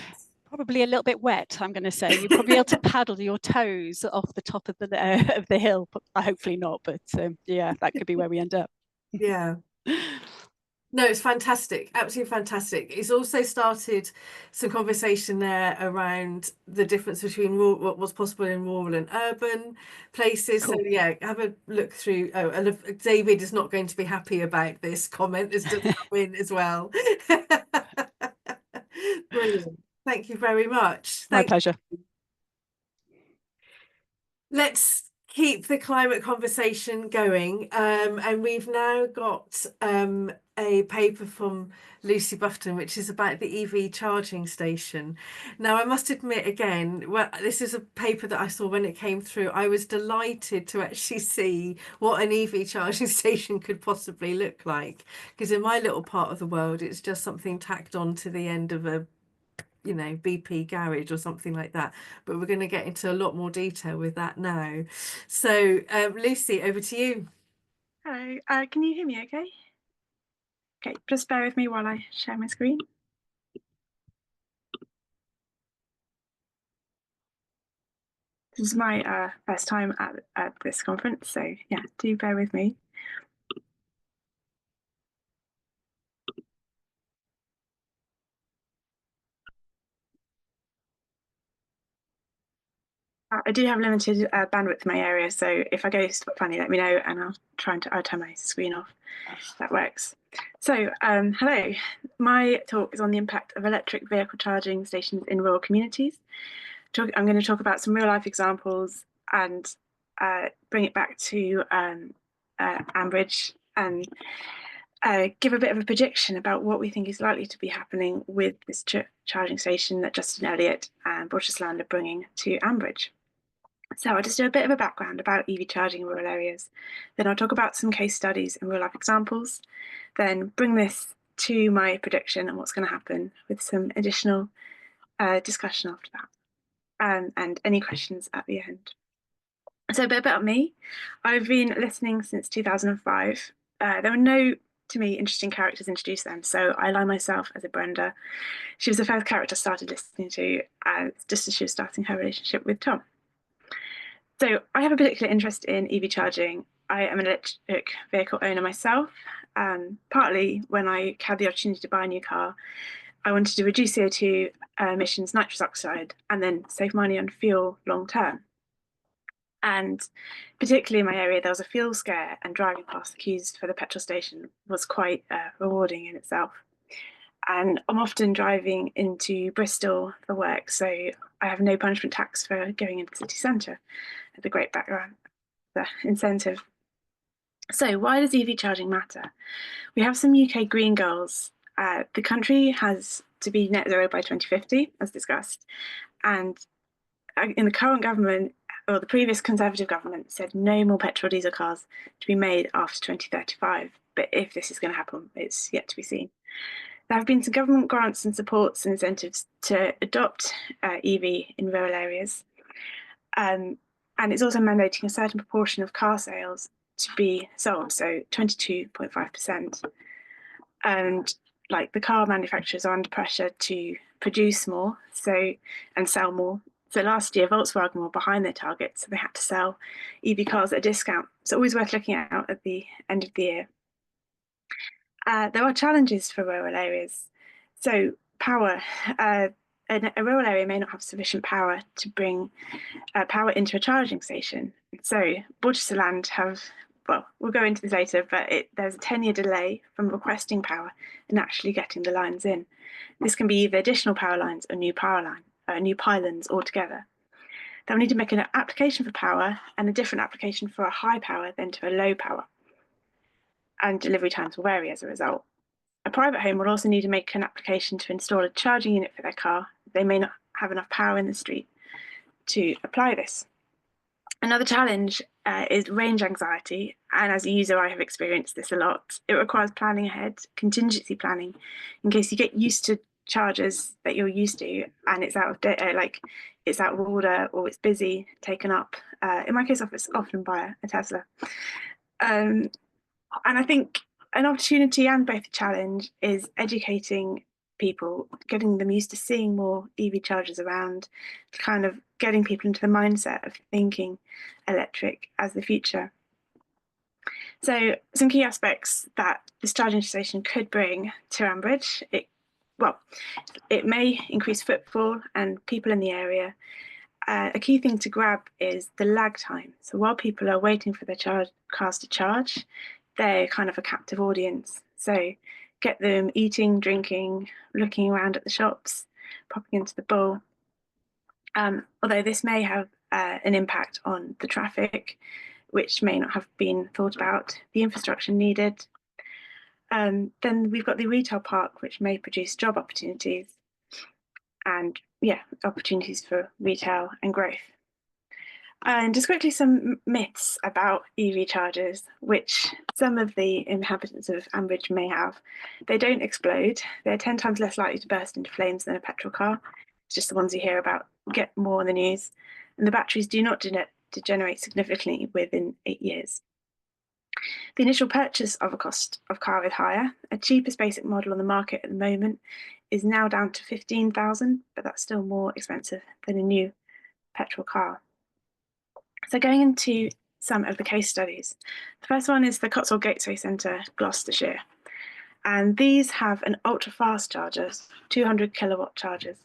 Probably a little bit wet, I'm going to say. You'll probably be able to paddle your toes off the top of the hill, but hopefully not, but yeah, that could be where we end up. Yeah. No, it's fantastic, absolutely fantastic. It's also started some conversation there around the difference between what's possible in rural and urban places. Cool. So yeah, have a look through. Oh, and David is not going to be happy about this comment. It's just come in as well. Brilliant. Thank you very much. My pleasure. Let's keep the climate conversation going. And we've now got a paper from Lucy Bufton, which is about the EV charging station. Now, I must admit again, well, this is a paper that I saw when it came through. I was delighted to actually see what an EV charging station could possibly look like, because in my little part of the world, it's just something tacked on to the end of a BP garage or something like that. But we're going to get into a lot more detail with that now. So, Lucy, over to you. Hello, can you hear me okay? Okay, just bear with me while I share my screen. This is my first time at this conference, so yeah, do bear with me. I do have limited bandwidth in my area, so if I go funny, let me know, and I'll turn my screen off. That works. So, hello. My talk is on the impact of electric vehicle charging stations in rural communities. I'm going to talk about some real life examples and bring it back to Ambridge and give a bit of a prediction about what we think is likely to be happening with this charging station that Justin Elliott and Borchesland are bringing to Ambridge. So I'll just do a bit of a background about EV charging in rural areas. Then I'll talk about some case studies and real life examples. Then bring this to my prediction and what's going to happen with some additional discussion after that. And any questions at the end. So a bit about me. I've been listening since 2005. There were no, to me, interesting characters introduced then, so I line myself as a Brenda. She was the first character I started listening to just as she was starting her relationship with Tom. So I have a particular interest in EV charging. I am an electric vehicle owner myself. Partly when I had the opportunity to buy a new car, I wanted to reduce CO2 emissions, nitrous oxide, and then save money on fuel long term. And particularly in my area, there was a fuel scare, and driving past the queues for the petrol station was quite rewarding in itself. And I'm often driving into Bristol for work, so I have no punishment tax for going into the city centre. The great background, the incentive. So why does EV charging matter? We have some UK green goals. The country has to be net zero by 2050, as discussed. And in the current government, or the previous Conservative government, said no more petrol diesel cars to be made after 2035. But if this is going to happen, it's yet to be seen. There have been some government grants and supports and incentives to adopt EV in rural areas. And it's also mandating a certain proportion of car sales to be sold, so 22.5%. And like the car manufacturers are under pressure to produce more and sell more. So last year, Volkswagen were behind their target, so they had to sell EV cars at a discount. It's always worth looking out at the end of the year. There are challenges for rural areas. So power. A rural area may not have sufficient power to bring power into a charging station. So Borchesland have, well, we'll go into this later, but there's a 10-year delay from requesting power and actually getting the lines in. This can be either additional power lines or new pylons altogether. They'll need to make an application for power and a different application for a high power than to a low power. And delivery times will vary as a result. A private home will also need to make an application to install a charging unit for their car. They may not have enough power in the street to apply this. Another challenge is range anxiety, and as a user I have experienced this a lot. It requires planning ahead, contingency planning, in case you get used to chargers that you're used to and it's out of order or it's busy, taken up. In my case, it's often by a Tesla. And I think an opportunity and both a challenge is educating people, getting them used to seeing more EV chargers around, kind of getting people into the mindset of thinking electric as the future. So some key aspects that this charging station could bring to Ambridge. It may increase footfall and people in the area. A key thing to grab is the lag time. So while people are waiting for their cars to charge, they're kind of a captive audience. So get them eating, drinking, looking around at the shops, popping into the bowl. Although this may have an impact on the traffic, which may not have been thought about, the infrastructure needed. Then we've got the retail park, which may produce job opportunities and opportunities for retail and growth. And just quickly, some myths about EV chargers, which some of the inhabitants of Ambridge may have. They don't explode. They're 10 times less likely to burst into flames than a petrol car. It's just the ones you hear about, get more in the news. And the batteries do not degenerate significantly within 8 years. The initial purchase of a cost of car is higher. A cheapest basic model on the market at the moment is now down to 15,000, but that's still more expensive than a new petrol car. So going into some of the case studies, the first one is the Cotswold Gateway Centre, Gloucestershire. And these have an ultra fast chargers, 200 kilowatt chargers.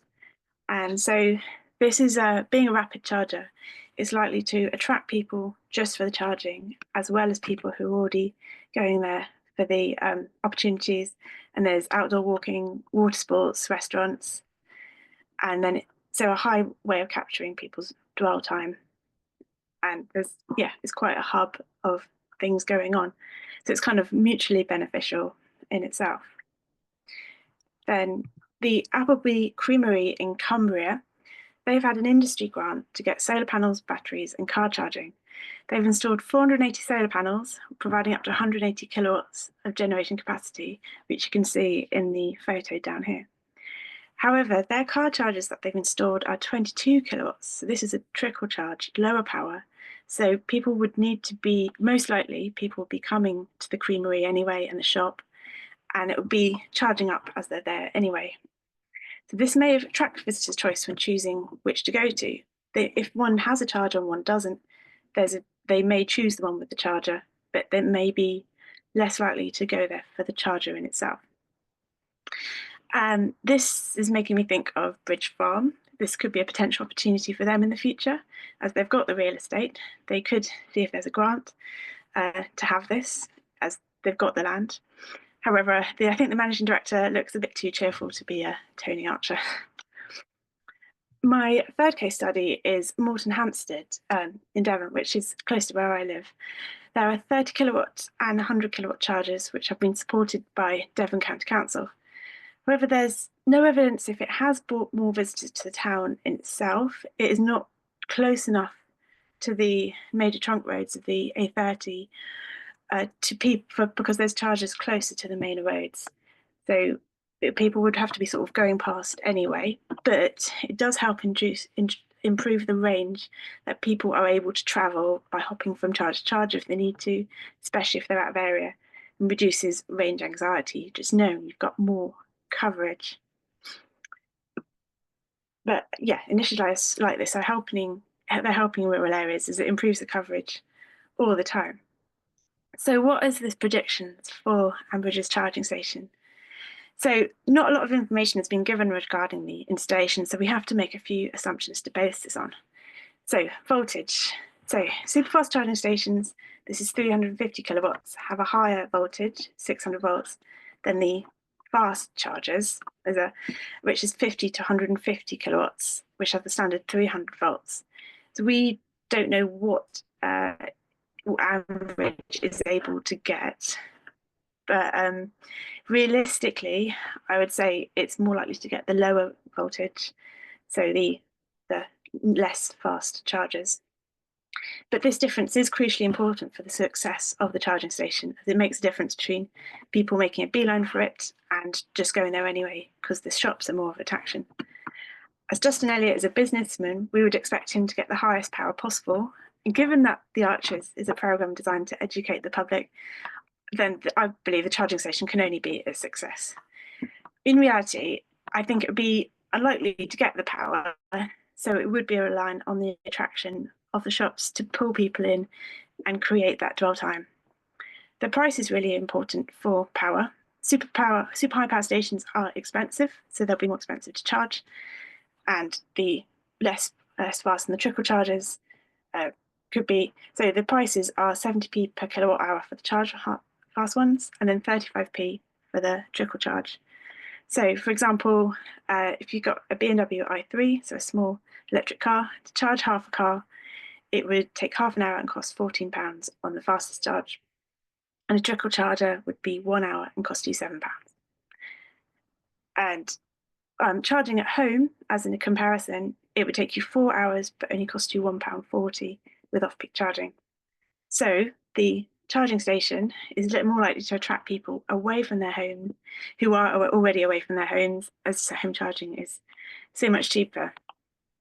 And so this is being a rapid charger is likely to attract people just for the charging, as well as people who are already going there for the opportunities. And there's outdoor walking, water sports, restaurants, and then so a high way of capturing people's dwell time. And it's quite a hub of things going on. So it's kind of mutually beneficial in itself. Then the Appleby Creamery in Cumbria, they've had an industry grant to get solar panels, batteries, and car charging. They've installed 480 solar panels, providing up to 180 kilowatts of generation capacity, which you can see in the photo down here. However, their car chargers that they've installed are 22 kilowatts. So this is a trickle charge, lower power. So people would need to be, most likely, people would be coming to the creamery anyway and the shop, and it would be charging up as they're there anyway. So this may attract visitors' choice when choosing which to go to. If one has a charger and one doesn't, they may choose the one with the charger, but they may be less likely to go there for the charger in itself. This is making me think of Bridge Farm. This could be a potential opportunity for them in the future, as they've got the real estate. They could see if there's a grant to have this, as they've got the land. However, I think the managing director looks a bit too cheerful to be a Tony Archer. My third case study is Moulton Hampstead in Devon, which is close to where I live. There are 30 kilowatt and 100 kilowatt chargers, which have been supported by Devon County Council. However, there's no evidence if it has brought more visitors to the town in itself. It is not close enough to the major trunk roads of the A30 because there's chargers closer to the main roads. So people would have to be sort of going past anyway, but it does help improve the range that people are able to travel by hopping from charge to charge if they need to, especially if they're out of area, and reduces range anxiety, just knowing you've got more coverage. But initiatives like this are helping rural areas as it improves the coverage all the time. So what is the predictions for Ambridge's charging station? So not a lot of information has been given regarding the installation, so we have to make a few assumptions to base this on. So voltage. So superfast charging stations, this is 350 kilowatts, have a higher voltage, 600 volts, than the fast chargers, which is 50 to 150 kilowatts, which have the standard 300 volts. So we don't know what Ambridge is able to get, but realistically, I would say it's more likely to get the lower voltage, so the less fast chargers. But this difference is crucially important for the success of the charging station, as it makes a difference between people making a beeline for it and just going there anyway, because the shops are more of attraction. As Justin Elliott is a businessman, we would expect him to get the highest power possible. And given that the Archers is a programme designed to educate the public, then I believe the charging station can only be a success. In reality, I think it would be unlikely to get the power, so it would be reliant on the attraction of the shops to pull people in and create that dwell time. The price is really important for power. Super high power stations are expensive, so they'll be more expensive to charge, and the less fast than the trickle chargers could be. So the prices are 70p per kilowatt hour for the charge fast ones, and then 35p for the trickle charge. So, for example, if you've got a BMW i3, so a small electric car, to charge half a car, it would take half an hour and cost £14 on the fastest charge. and a trickle charger would be 1 hour and cost you £7. And charging at home, as in a comparison, it would take you 4 hours but only cost you £1.40 with off-peak charging. So the charging station is a little more likely to attract people away from their home who are already away from their homes, as home charging is so much cheaper.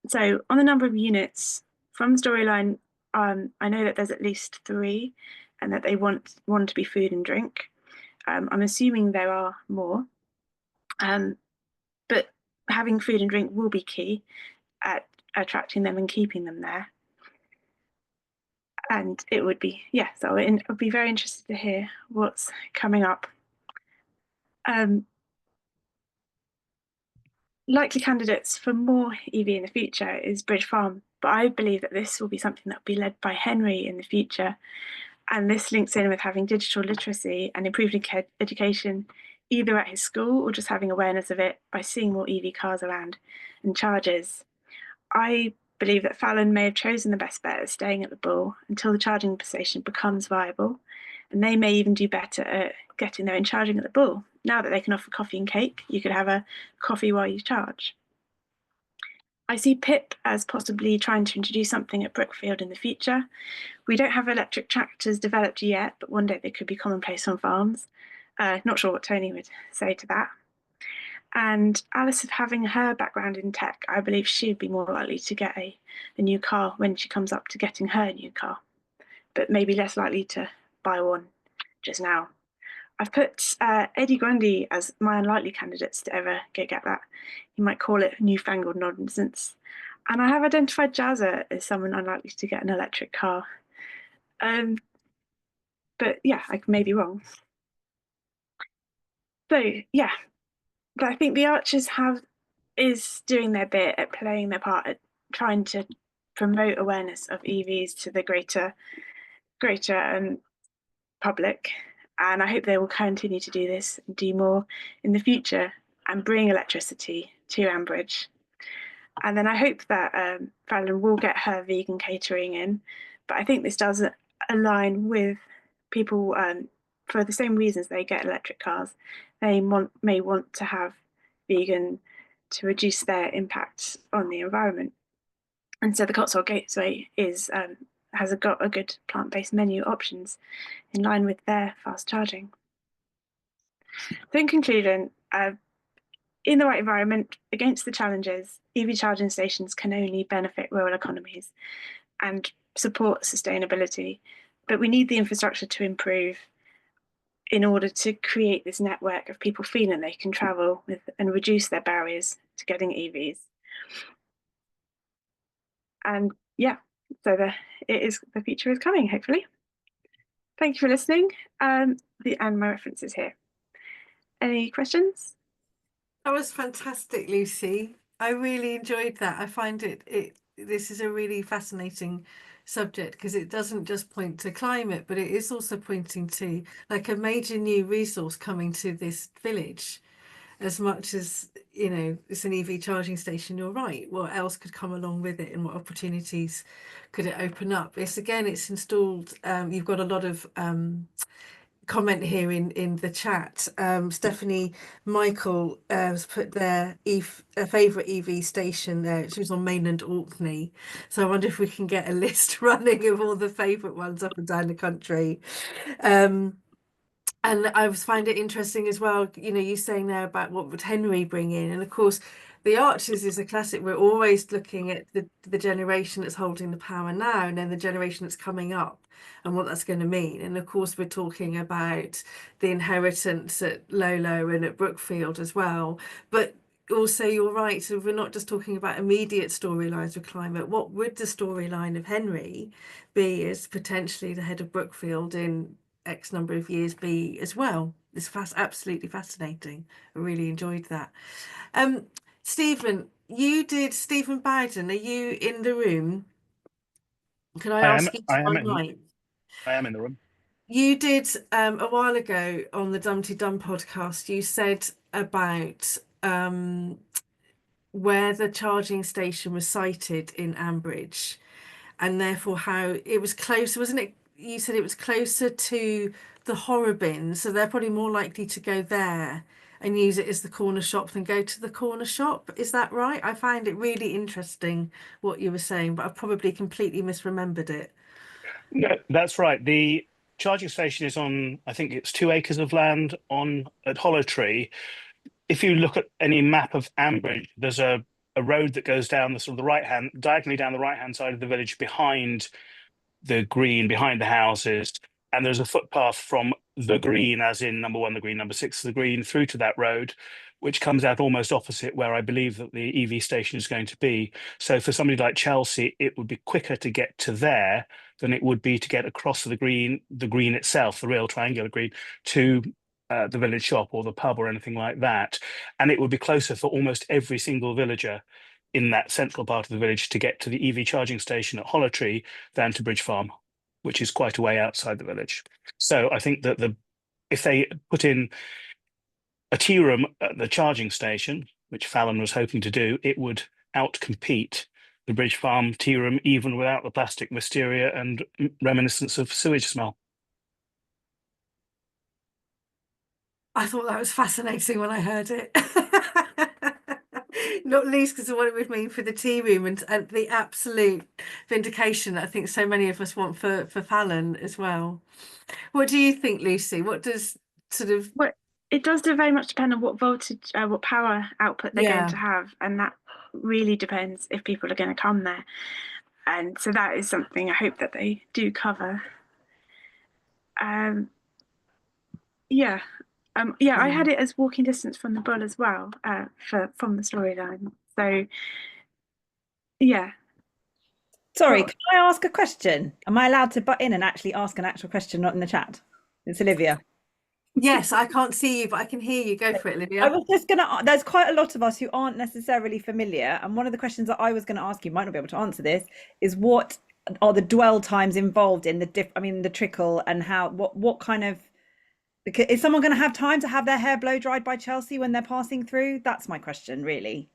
So on the number of units from the storyline, I know that there's at least 3 and that they want to be food and drink. I'm assuming there are more, but having food and drink will be key at attracting them and keeping them there. And it would be, so I'd be very interested to hear what's coming up. Likely candidates for more EV in the future is Bridge Farm, but I believe that this will be something that will be led by Henry in the future. And this links in with having digital literacy and improved education, either at his school or just having awareness of it by seeing more EV cars around and chargers. I believe that Fallon may have chosen the best bet at staying at the Bull until the charging station becomes viable, and they may even do better at getting their own charging at the Bull. Now that they can offer coffee and cake, you could have a coffee while you charge. I see Pip as possibly trying to introduce something at Brookfield in the future. We don't have electric tractors developed yet, but one day they could be commonplace on farms. Not sure what Tony would say to that. And Alice, having her background in tech, I believe she'd be more likely to get a new car when she comes up to getting her new car, but maybe less likely to buy one just now. I've put Eddie Grundy as my unlikely candidates to ever get that. You might call it newfangled nonsense. And I have identified Jazza as someone unlikely to get an electric car. But yeah, I may be wrong. So yeah, but I think the Archers is doing their bit at playing their part at trying to promote awareness of EVs to the greater public. And I hope they will continue to do this and do more in the future and bring electricity to Ambridge. And then I hope that Fallon will get her vegan catering in. But I think this does align with people for the same reasons they get electric cars. They may want to have vegan to reduce their impact on the environment. And so the Cotswold Gateway has got a good plant-based menu options in line with their fast charging. So in conclusion, in the right environment, against the challenges, EV charging stations can only benefit rural economies and support sustainability, but we need the infrastructure to improve in order to create this network of people feeling they can travel with and reduce their barriers to getting EVs. And yeah, so the future is coming, hopefully. Thank you for listening. And my reference is here. Any questions? That was fantastic, Lucy. I really enjoyed that. I find this is a really fascinating subject because it doesn't just point to climate, but it is also pointing to like a major new resource coming to this village. As much as, you know, it's an EV charging station, you're right. What else could come along with it and what opportunities could it open up? It's installed. You've got a lot of comment here in the chat. Stephanie Michael has put their favourite EV station there. She was on mainland Orkney. So I wonder if we can get a list running of all the favourite ones up and down the country. And I find it interesting as well, you know, you saying there about what would Henry bring in. And of course, the Archers is a classic. We're always looking at the generation that's holding the power now and then the generation that's coming up and what that's going to mean. And of course, we're talking about the inheritance at Lolo and at Brookfield as well. But also, you're right. So we're not just talking about immediate storylines of climate. What would the storyline of Henry be as potentially the head of Brookfield in X number of years be as well? It's absolutely fascinating. I really enjoyed that. Stephen Bowden, are you in the room? Can I ask you to unmic? I am in the room. You did a while ago on the Dumpty Dum podcast, you said about where the charging station was sited in Ambridge and therefore how it was close, wasn't it? you said it was closer to the horror bin, so they're probably more likely to go there and use it as the corner shop than go to the corner shop. Is that right? I find it really interesting what you were saying, but I've probably completely misremembered it. No, that's right. The charging station is on, I think it's 2 acres of land at Hollow Tree. If you look at any map of Ambridge, there's a road that goes down the sort of the diagonally down the right-hand side of the village behind the green, behind the houses. And there's a footpath from the green, as in number 1, the green, number 6, the green, through to that road, which comes out almost opposite where I believe that the EV station is going to be. So for somebody like Chelsea, it would be quicker to get to there than it would be to get across the green itself, the real triangular green, to the village shop or the pub or anything like that. And it would be closer for almost every single villager in that central part of the village to get to the EV charging station at Hollow Tree than to Bridge Farm, which is quite a way outside the village. So I think that if they put in a tea room at the charging station, which Fallon was hoping to do, it would outcompete the Bridge Farm tea room, even without the plastic wisteria and reminiscence of sewage smell. I thought that was fascinating when I heard it. Not least because of what it would mean for the tea room and the absolute vindication that I think so many of us want for Fallon as well. What do you think, Lucy? What does sort of... Well, it does very much depend on what voltage, what power output they're going to have, and that really depends if people are going to come there. And so that is something I hope that they do cover. I had it as walking distance from the bull as well, from the storyline. So, yeah. Sorry, can I ask a question? Am I allowed to butt in and actually ask an actual question, not in the chat? It's Olivia. Yes, I can't see you, but I can hear you. Go for it, Olivia. I was just there's quite a lot of us who aren't necessarily familiar. And one of the questions that I was going to ask, you might not be able to answer this, is what are the dwell times involved in the trickle, and what kind of, because is someone going to have time to have their hair blow dried by Chelsea when they're passing through? That's my question, really.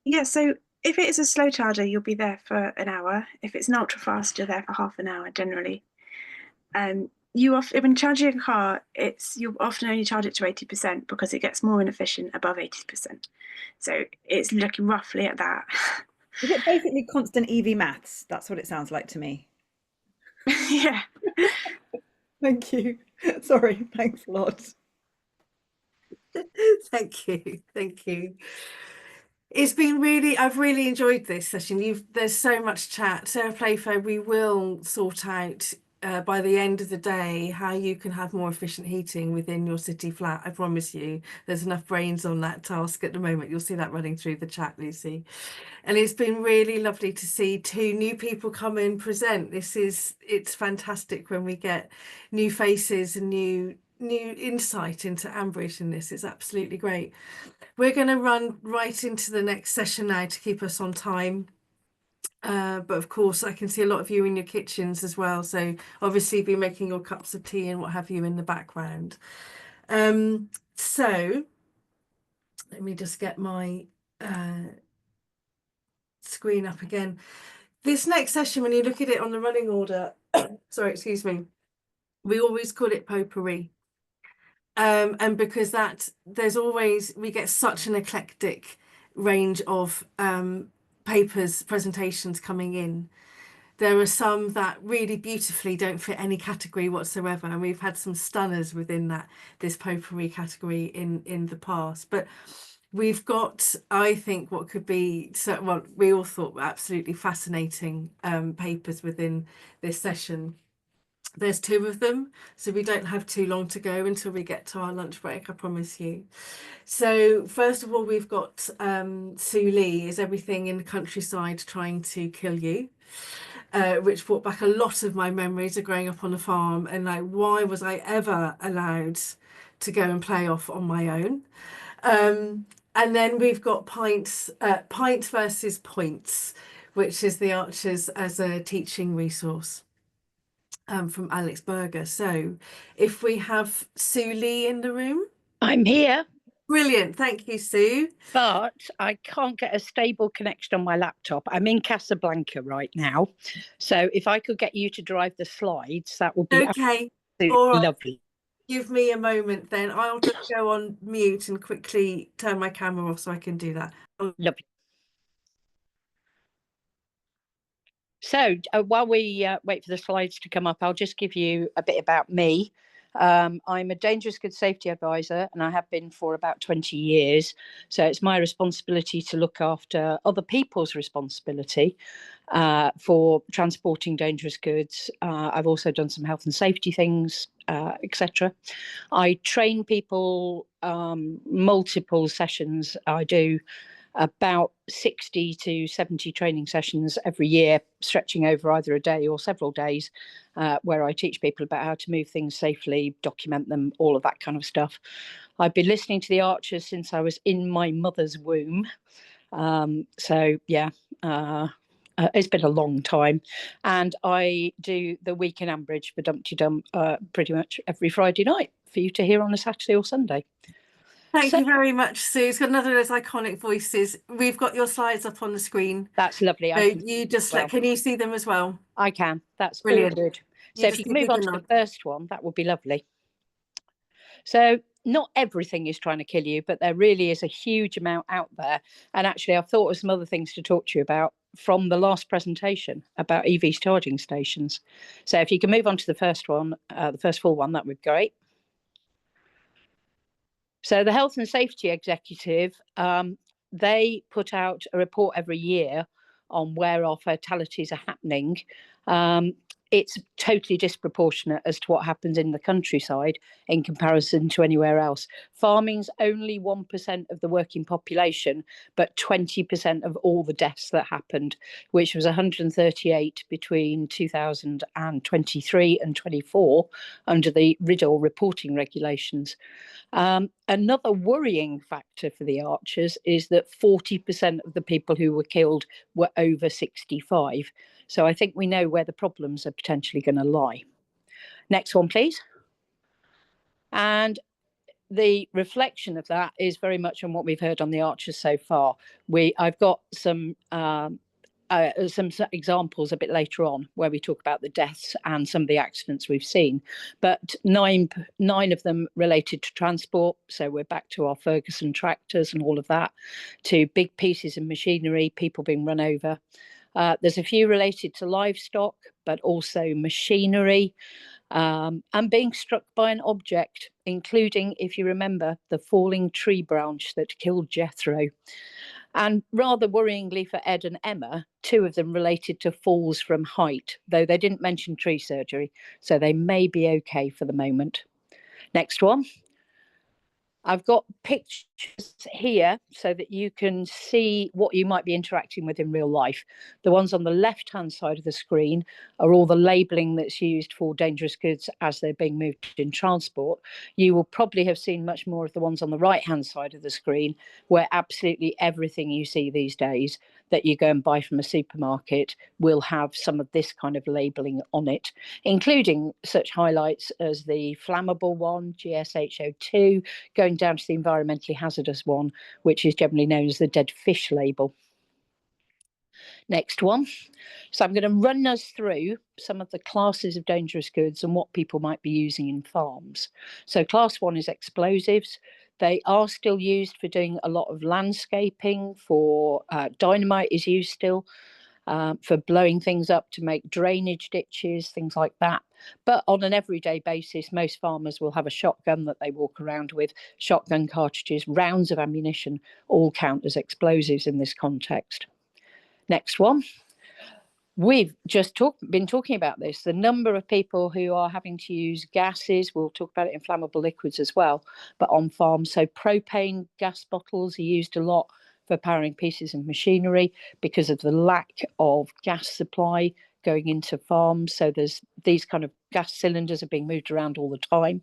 Yeah, so if it is a slow charger, you'll be there for an hour. If it's an ultra fast, you're there for half an hour generally. When charging a car, you often only charge it to 80% because it gets more inefficient above 80%. So it's looking roughly at that. Is it basically constant EV maths? That's what it sounds like to me. Yeah. Thank you. Sorry, thanks a lot. Thank you. It's been I've really enjoyed this session. There's so much chat. Sarah Playfair, we will sort out by the end of the day how you can have more efficient heating within your city flat. I promise you, there's enough brains on that task at the moment. You'll see that running through the chat, Lucy. And it's been really lovely to see 2 new people come and present. It's fantastic when we get new faces and new insight into Ambridge in this. It's absolutely great. We're going to run right into the next session now to keep us on time. But of course, I can see a lot of you in your kitchens as well. So obviously be making your cups of tea and what have you in the background. So let me just get my screen up again. This next session, when you look at it on the running order, sorry, excuse me, we always call it potpourri. And because we get such an eclectic range of presentations coming in. There are some that really beautifully don't fit any category whatsoever, and we've had some stunners within this potpourri category in the past. But we've got, I think, what could be, we all thought were absolutely fascinating papers within this session. There's 2 of them, so we don't have too long to go until we get to our lunch break, I promise you. So first of all, we've got Sue Lee, Is Everything in the Countryside Trying to Kill You? Which brought back a lot of my memories of growing up on a farm and why was I ever allowed to go and play off on my own? And then we've got Pints versus Points, which is the Archers as a teaching resource. From Alex Berger. So if we have Sue Lee in the room. I'm here. Brilliant. Thank you, Sue. But I can't get a stable connection on my laptop. I'm in Casablanca right now. So if I could get you to drive the slides, that would be Okay. absolutely All right. lovely. Give me a moment then. I'll just go on mute and quickly turn my camera off so I can do that. Lovely. So while we wait for the slides to come up, I'll just give you a bit about me. I'm a dangerous goods safety advisor, and I have been for about 20 years. So it's my responsibility to look after other people's responsibility for transporting dangerous goods. I've also done some health and safety things, etc. I train people multiple sessions. I do about 60 to 70 training sessions every year, stretching over either a day or several days, where I teach people about how to move things safely, document them, all of that kind of stuff. I've been listening to the Archers since I was in my mother's womb. So yeah, it's been a long time. And I do the week in Ambridge for Dumpty Dum pretty much every Friday night for you to hear on a Saturday or Sunday. Thank you very much, Sue. It's got another of those iconic voices. We've got your slides up on the screen. That's lovely. So you just can you see them as well? I can. That's Brilliant. all good. So if you can move on to the nod. first one, that would be lovely. So not everything is trying to kill you, but there really is a huge amount out there. And actually, I've thought of some other things to talk to you about from the last presentation about EV charging stations. So if you can move on to the first one, the first full one, that would be great. So the Health and Safety Executive, they put out a report every year on where our fatalities are happening. It's totally disproportionate as to what happens in the countryside in comparison to anywhere else. Farming's only 1% of the working population, but 20% of all the deaths that happened, which was 138 between 2023 and 24 under the RIDDLE reporting regulations. Another worrying factor for the Archers is that 40% of the people who were killed were over 65. So I think we know where the problems are potentially going to lie. Next one, please. And the reflection of that is very much on what we've heard on the Archers so far. I've got some examples a bit later on where we talk about the deaths and some of the accidents we've seen, but nine of them related to transport. So we're back to our Ferguson tractors and all of that, to big pieces of machinery, people being run over. There's a few related to livestock, but also machinery, and being struck by an object, including, if you remember, the falling tree branch that killed Jethro. And rather worryingly for Ed and Emma, 2 of them related to falls from height, though they didn't mention tree surgery, so they may be okay for the moment. Next one. I've got pictures here so that you can see what you might be interacting with in real life. The ones on the left-hand side of the screen are all the labelling that's used for dangerous goods as they're being moved in transport. You will probably have seen much more of the ones on the right-hand side of the screen, where absolutely everything you see these days that you go and buy from a supermarket will have some of this kind of labelling on it, including such highlights as the flammable one, GSHO2, going down to the environmentally hazardous one, which is generally known as the dead fish label. Next one. So I'm going to run us through some of the classes of dangerous goods and what people might be using in farms. So class 1 is explosives. They are still used for doing a lot of landscaping, for dynamite is used still, for blowing things up to make drainage ditches, things like that. But on an everyday basis, most farmers will have a shotgun that they walk around with. Shotgun cartridges, rounds of ammunition, all count as explosives in this context. Next one. We've just been talking about this, the number of people who are having to use gases. We'll talk about it in flammable liquids as well, but on farms. So propane gas bottles are used a lot for powering pieces of machinery because of the lack of gas supply going into farms. So there's these kind of gas cylinders are being moved around all the time.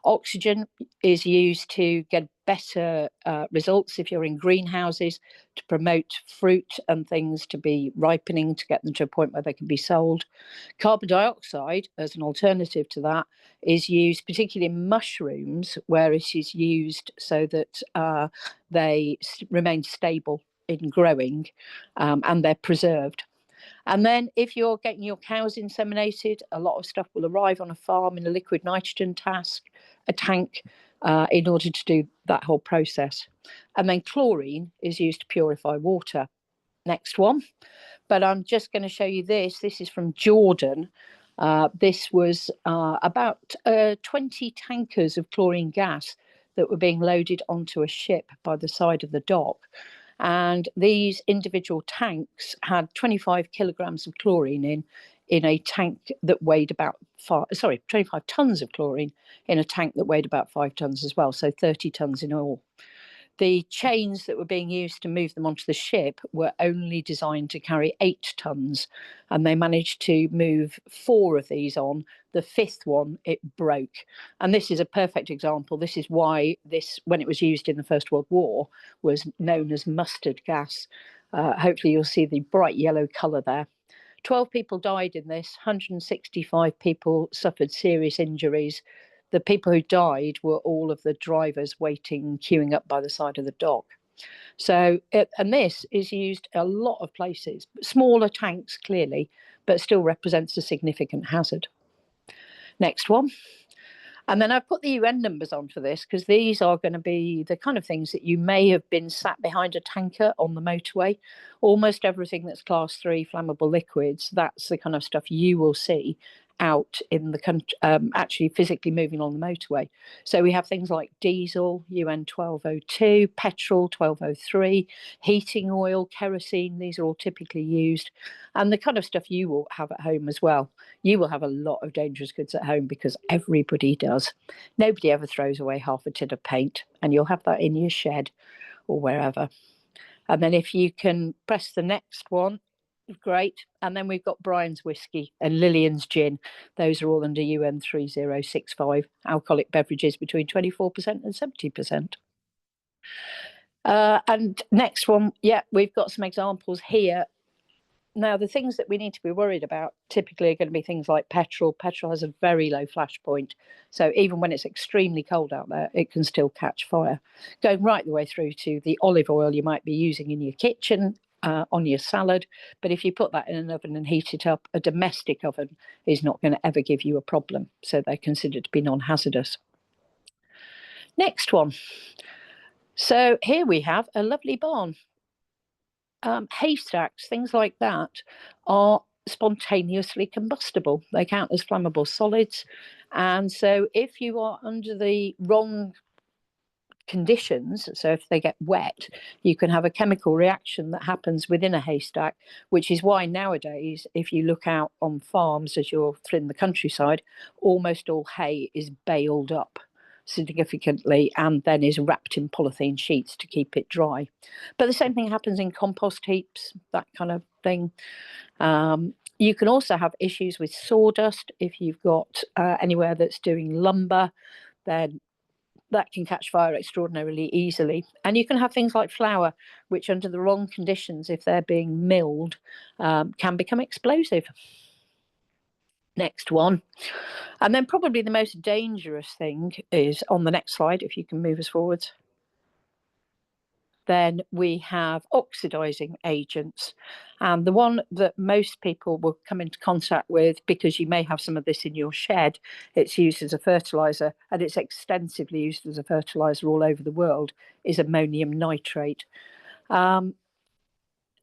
Oxygen is used to get better results if you're in greenhouses to promote fruit and things to be ripening, to get them to a point where they can be sold. Carbon dioxide, as an alternative to that, is used particularly in mushrooms, where it is used so that they remain stable in growing, and they're preserved. And then if you're getting your cows inseminated, a lot of stuff will arrive on a farm in a liquid nitrogen tank in order to do that whole process. And then chlorine is used to purify water. Next one. But I'm just going to show you this. This is from Jordan. This was about 20 tankers of chlorine gas that were being loaded onto a ship by the side of the dock. And these individual tanks had 25 kilograms of chlorine in a tank that weighed about 25 tons of chlorine in a tank that weighed about 5 tons as well, so 30 tons in all. The chains that were being used to move them onto the ship were only designed to carry 8 tons, and they managed to move 4 of these on. The 5th one, it broke. And this is a perfect example. This is why this, when it was used in the First World War, was known as mustard gas. Hopefully you'll see the bright yellow colour there. 12 people died in this, 165 people suffered serious injuries. The people who died were all of the drivers waiting, queuing up by the side of the dock. So, and this is used a lot of places, smaller tanks clearly, but still represents a significant hazard. Next one. And then I've put the UN numbers on for this because these are going to be the kind of things that you may have been sat behind a tanker on the motorway. Almost everything that's class 3 flammable liquids, that's the kind of stuff you will see out in the country, actually physically moving along the motorway. So we have things like diesel, UN 1202, petrol 1203, heating oil, kerosene, these are all typically used. And the kind of stuff you will have at home as well. You will have a lot of dangerous goods at home because everybody does. Nobody ever throws away half a tin of paint, and you'll have that in your shed or wherever. And then if you can press the next one, great. And then we've got Brian's whiskey and Lillian's gin. Those are all under UN 3065, alcoholic beverages between 24% and 70%. And next one, yeah, we've got some examples here. Now, the things that we need to be worried about typically are going to be things like petrol. Petrol has a very low flash point. So even when it's extremely cold out there, it can still catch fire. Going right the way through to the olive oil you might be using in your kitchen, on your salad. But if you put that in an oven and heat it up, a domestic oven is not going to ever give you a problem. So they're considered to be non-hazardous. Next one. So here we have a lovely barn. Haystacks, things like that, are spontaneously combustible. They count as flammable solids. And so if you are under the wrong conditions, so if they get wet, you can have a chemical reaction that happens within a haystack, which is why nowadays, if you look out on farms as you're in the countryside, almost all hay is baled up significantly and then is wrapped in polythene sheets to keep it dry. But the same thing happens in compost heaps, that kind of thing. You can also have issues with sawdust. If you've got anywhere that's doing lumber, then that can catch fire extraordinarily easily. And you can have things like flour, which under the wrong conditions, if they're being milled, can become explosive. Next one. And then probably the most dangerous thing is on the next slide, if you can move us forwards. Then we have oxidizing agents. And the one that most people will come into contact with, because you may have some of this in your shed, it's used as a fertilizer, and it's extensively used as a fertilizer all over the world, is ammonium nitrate.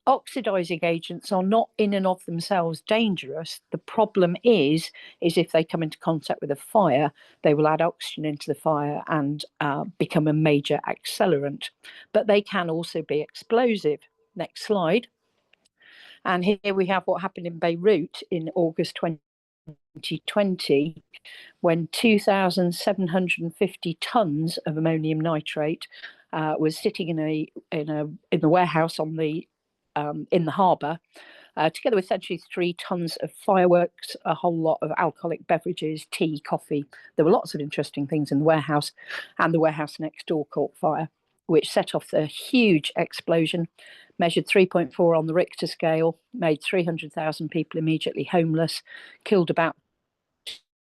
Oxidizing agents are not in and of themselves dangerous. The problem is if they come into contact with a fire, they will add oxygen into the fire and become a major accelerant. But they can also be explosive. Next slide. And here we have what happened in Beirut in August 2020, when 2,750 tons of ammonium nitrate was sitting in the warehouse on the in the harbour, together with essentially 3 tons of fireworks, a whole lot of alcoholic beverages, tea, coffee. There were lots of interesting things in the warehouse, and the warehouse next door caught fire, which set off a huge explosion, measured 3.4 on the Richter scale, made 300,000 people immediately homeless, killed about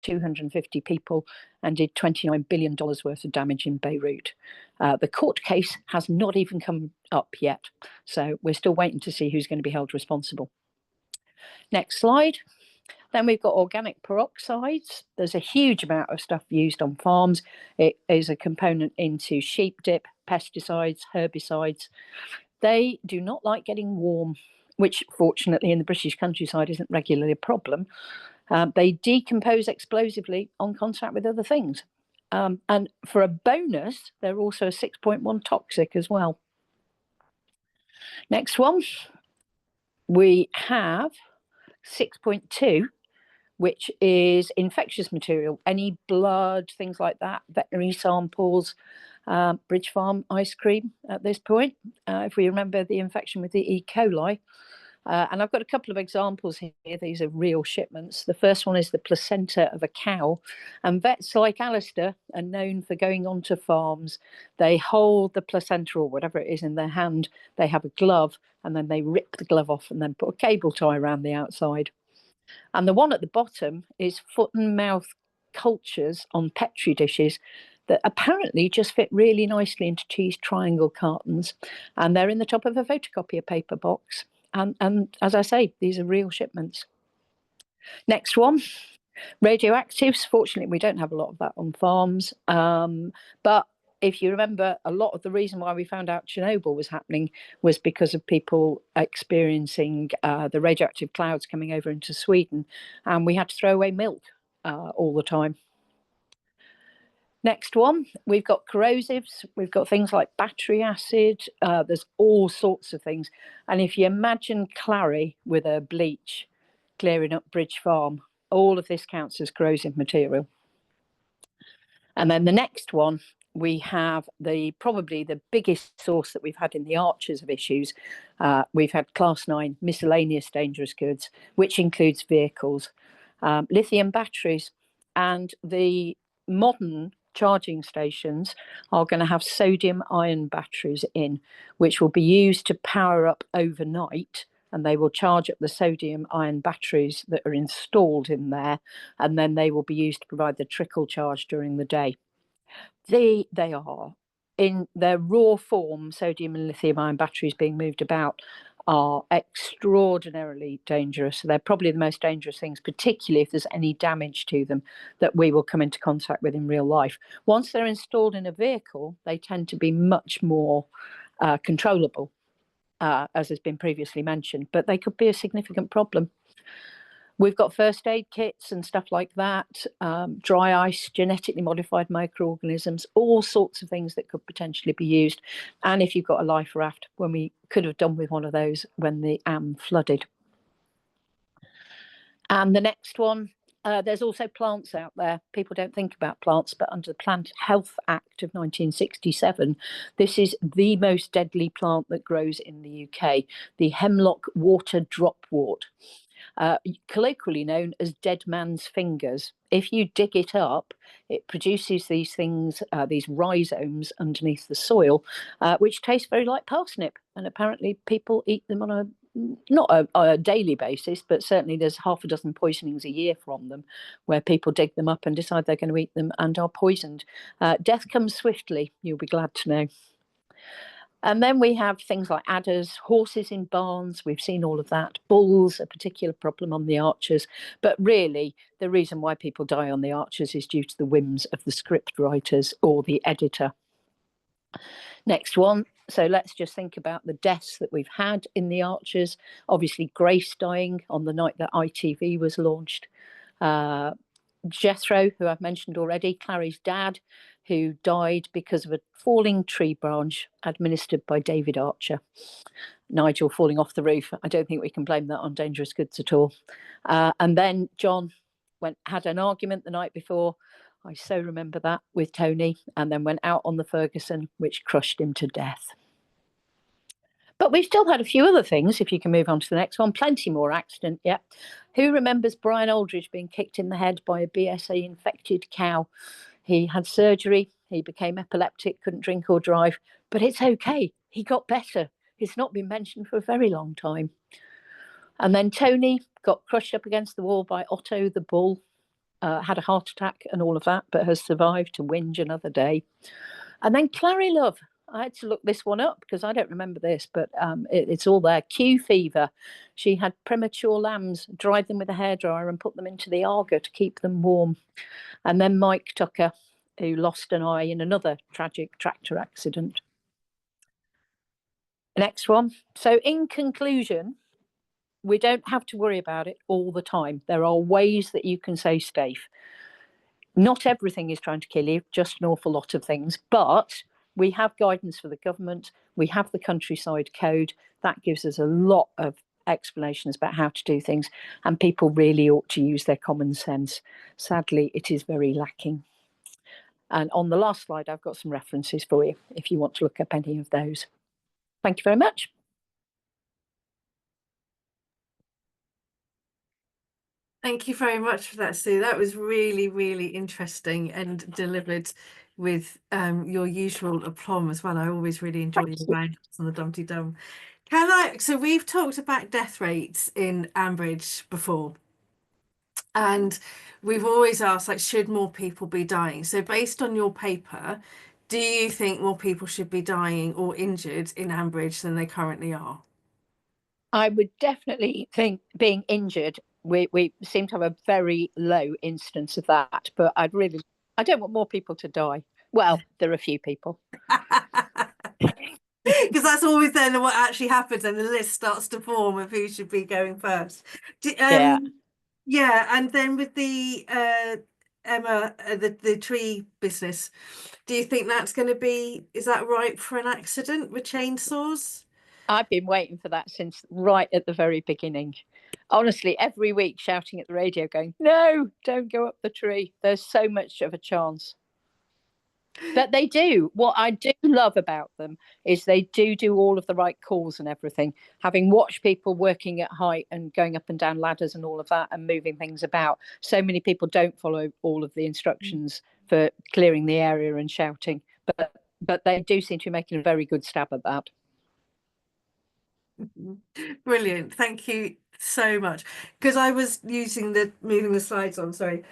250 people, and did $29 billion worth of damage in Beirut. The court case has not even come up yet, so we're still waiting to see who's going to be held responsible. Next slide. Then we've got organic peroxides. There's a huge amount of stuff used on farms. It is a component into sheep dip, pesticides, herbicides. They do not like getting warm, which fortunately in the British countryside isn't regularly a problem. They decompose explosively on contact with other things. And for a bonus, they're also a 6.1 toxic as well. Next one, we have 6.2, which is infectious material, any blood, things like that, veterinary samples, Bridge Farm ice cream at this point, if we remember the infection with the E. coli. And I've got a couple of examples here. These are real shipments. The first one is the placenta of a cow. And vets like Alistair are known for going onto farms. They hold the placenta or whatever it is in their hand. They have a glove, and then they rip the glove off and then put a cable tie around the outside. And the one at the bottom is foot and mouth cultures on Petri dishes that apparently just fit really nicely into cheese triangle cartons. And they're in the top of a photocopier paper box. And as I say, these are real shipments. Next one, radioactives. Fortunately, we don't have a lot of that on farms. But if you remember, a lot of the reason why we found out Chernobyl was happening was because of people experiencing the radioactive clouds coming over into Sweden. And we had to throw away milk all the time. Next one, we've got corrosives, we've got things like battery acid, there's all sorts of things. And if you imagine Clary with a bleach clearing up Bridge Farm, all of this counts as corrosive material. And then the next one, we have probably the biggest source that we've had in the Archers of issues. We've had Class 9 miscellaneous dangerous goods, which includes vehicles, lithium batteries, and the modern charging stations are going to have sodium ion batteries in, which will be used to power up overnight, and they will charge up the sodium ion batteries that are installed in there, and then they will be used to provide the trickle charge during the day. They are in their raw form, sodium and lithium ion batteries being moved about are extraordinarily dangerous. So they're probably the most dangerous things, particularly if there's any damage to them that we will come into contact with in real life. Once they're installed in a vehicle, they tend to be much more controllable, as has been previously mentioned, but they could be a significant problem. We've got first aid kits and stuff like that, dry ice, genetically modified microorganisms, all sorts of things that could potentially be used. And if you've got a life raft, when we could have done with one of those when the Am flooded. And the next one, there's also plants out there. People don't think about plants, but under the Plant Health Act of 1967, this is the most deadly plant that grows in the UK, the hemlock water dropwort. Colloquially known as dead man's fingers. If you dig it up, it produces these things, these rhizomes underneath the soil, which taste very like parsnip. And apparently people eat them on not a daily basis, but certainly there's half a dozen poisonings a year from them, where people dig them up and decide they're going to eat them and are poisoned. Death comes swiftly, you'll be glad to know. And then we have things like adders, horses in barns. We've seen all of that. Bulls, a particular problem on the Archers. But really, the reason why people die on the Archers is due to the whims of the script writers or the editor. Next one. So let's just think about the deaths that we've had in the Archers. Obviously, Grace dying on the night that ITV was launched. Jethro, who I've mentioned already, Clary's dad, who died because of a falling tree branch administered by David Archer. Nigel falling off the roof. I don't think we can blame that on dangerous goods at all. And then John had an argument the night before. I so remember that, with Tony, and then went out on the Ferguson, which crushed him to death. But we've still had a few other things, if you can move on to the next one. Plenty more accident, yeah. Who remembers Brian Aldridge being kicked in the head by a BSE-infected cow? He had surgery, he became epileptic, couldn't drink or drive, but it's okay. He got better. It's not been mentioned for a very long time. And then Tony got crushed up against the wall by Otto the bull, had a heart attack and all of that, but has survived to whinge another day. And then Clary Love. I had to look this one up because I don't remember this, but it's all there. Q fever. She had premature lambs, dried them with a hairdryer and put them into the Arga to keep them warm. And then Mike Tucker, who lost an eye in another tragic tractor accident. Next one. So in conclusion, we don't have to worry about it all the time. There are ways that you can stay safe. Not everything is trying to kill you, just an awful lot of things, but we have guidance for the government. We have the countryside code. That gives us a lot of explanations about how to do things, and people really ought to use their common sense. Sadly, it is very lacking. And on the last slide, I've got some references for you if you want to look up any of those. Thank you very much. Thank you very much for that, Sue. That was really, really interesting and delivered with your usual aplomb as well. I always really enjoy your roundups on the Dumpty Dum. So we've talked about death rates in Ambridge before, and we've always asked, like, should more people be dying? So based on your paper, do you think more people should be dying or injured in Ambridge than they currently are? I would definitely think being injured, we seem to have a very low instance of that, but I don't want more people to die. Well, there are a few people. Because that's always then what actually happens, and the list starts to form of who should be going first. Yeah, and then with the Emma, the tree business, do you think that's going to be, is that ripe for an accident with chainsaws? I've been waiting for that since right at the very beginning. Honestly, every week shouting at the radio going, no, don't go up the tree. There's so much of a chance. But they do. What I do love about them is they do all of the right calls and everything. Having watched people working at height and going up and down ladders and all of that and moving things about, so many people don't follow all of the instructions for clearing the area and shouting. But they do seem to be making a very good stab at that. Brilliant. Thank you so much. Because I was moving the slides on, sorry.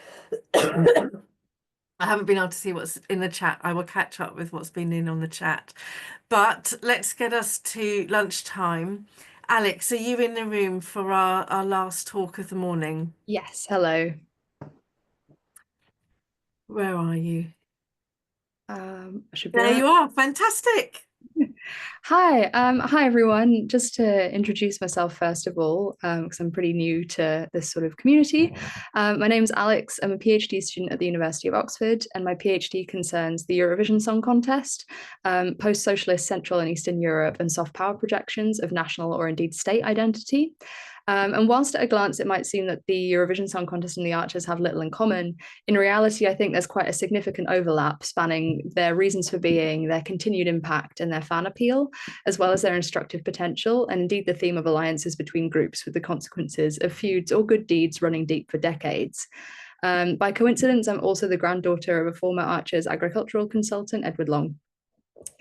I haven't been able to see what's in the chat. I will catch up with what's been in on the chat. But let's get us to lunchtime. Alex, are you in the room for our last talk of the morning? Yes, hello. Where are you? I should be There you are. Fantastic. Hi, hi everyone. Just to introduce myself first of all, because I'm pretty new to this sort of community. My name's Alex. I'm a PhD student at the University of Oxford, and my PhD concerns the Eurovision Song Contest, post-socialist Central and Eastern Europe, and soft power projections of national or indeed state identity. And whilst at a glance it might seem that the Eurovision Song Contest and the Archers have little in common, in reality I think there's quite a significant overlap spanning their reasons for being, their continued impact and their fan appeal, as well as their instructive potential, and indeed the theme of alliances between groups with the consequences of feuds or good deeds running deep for decades. By coincidence, I'm also the granddaughter of a former Archers agricultural consultant, Edward Long.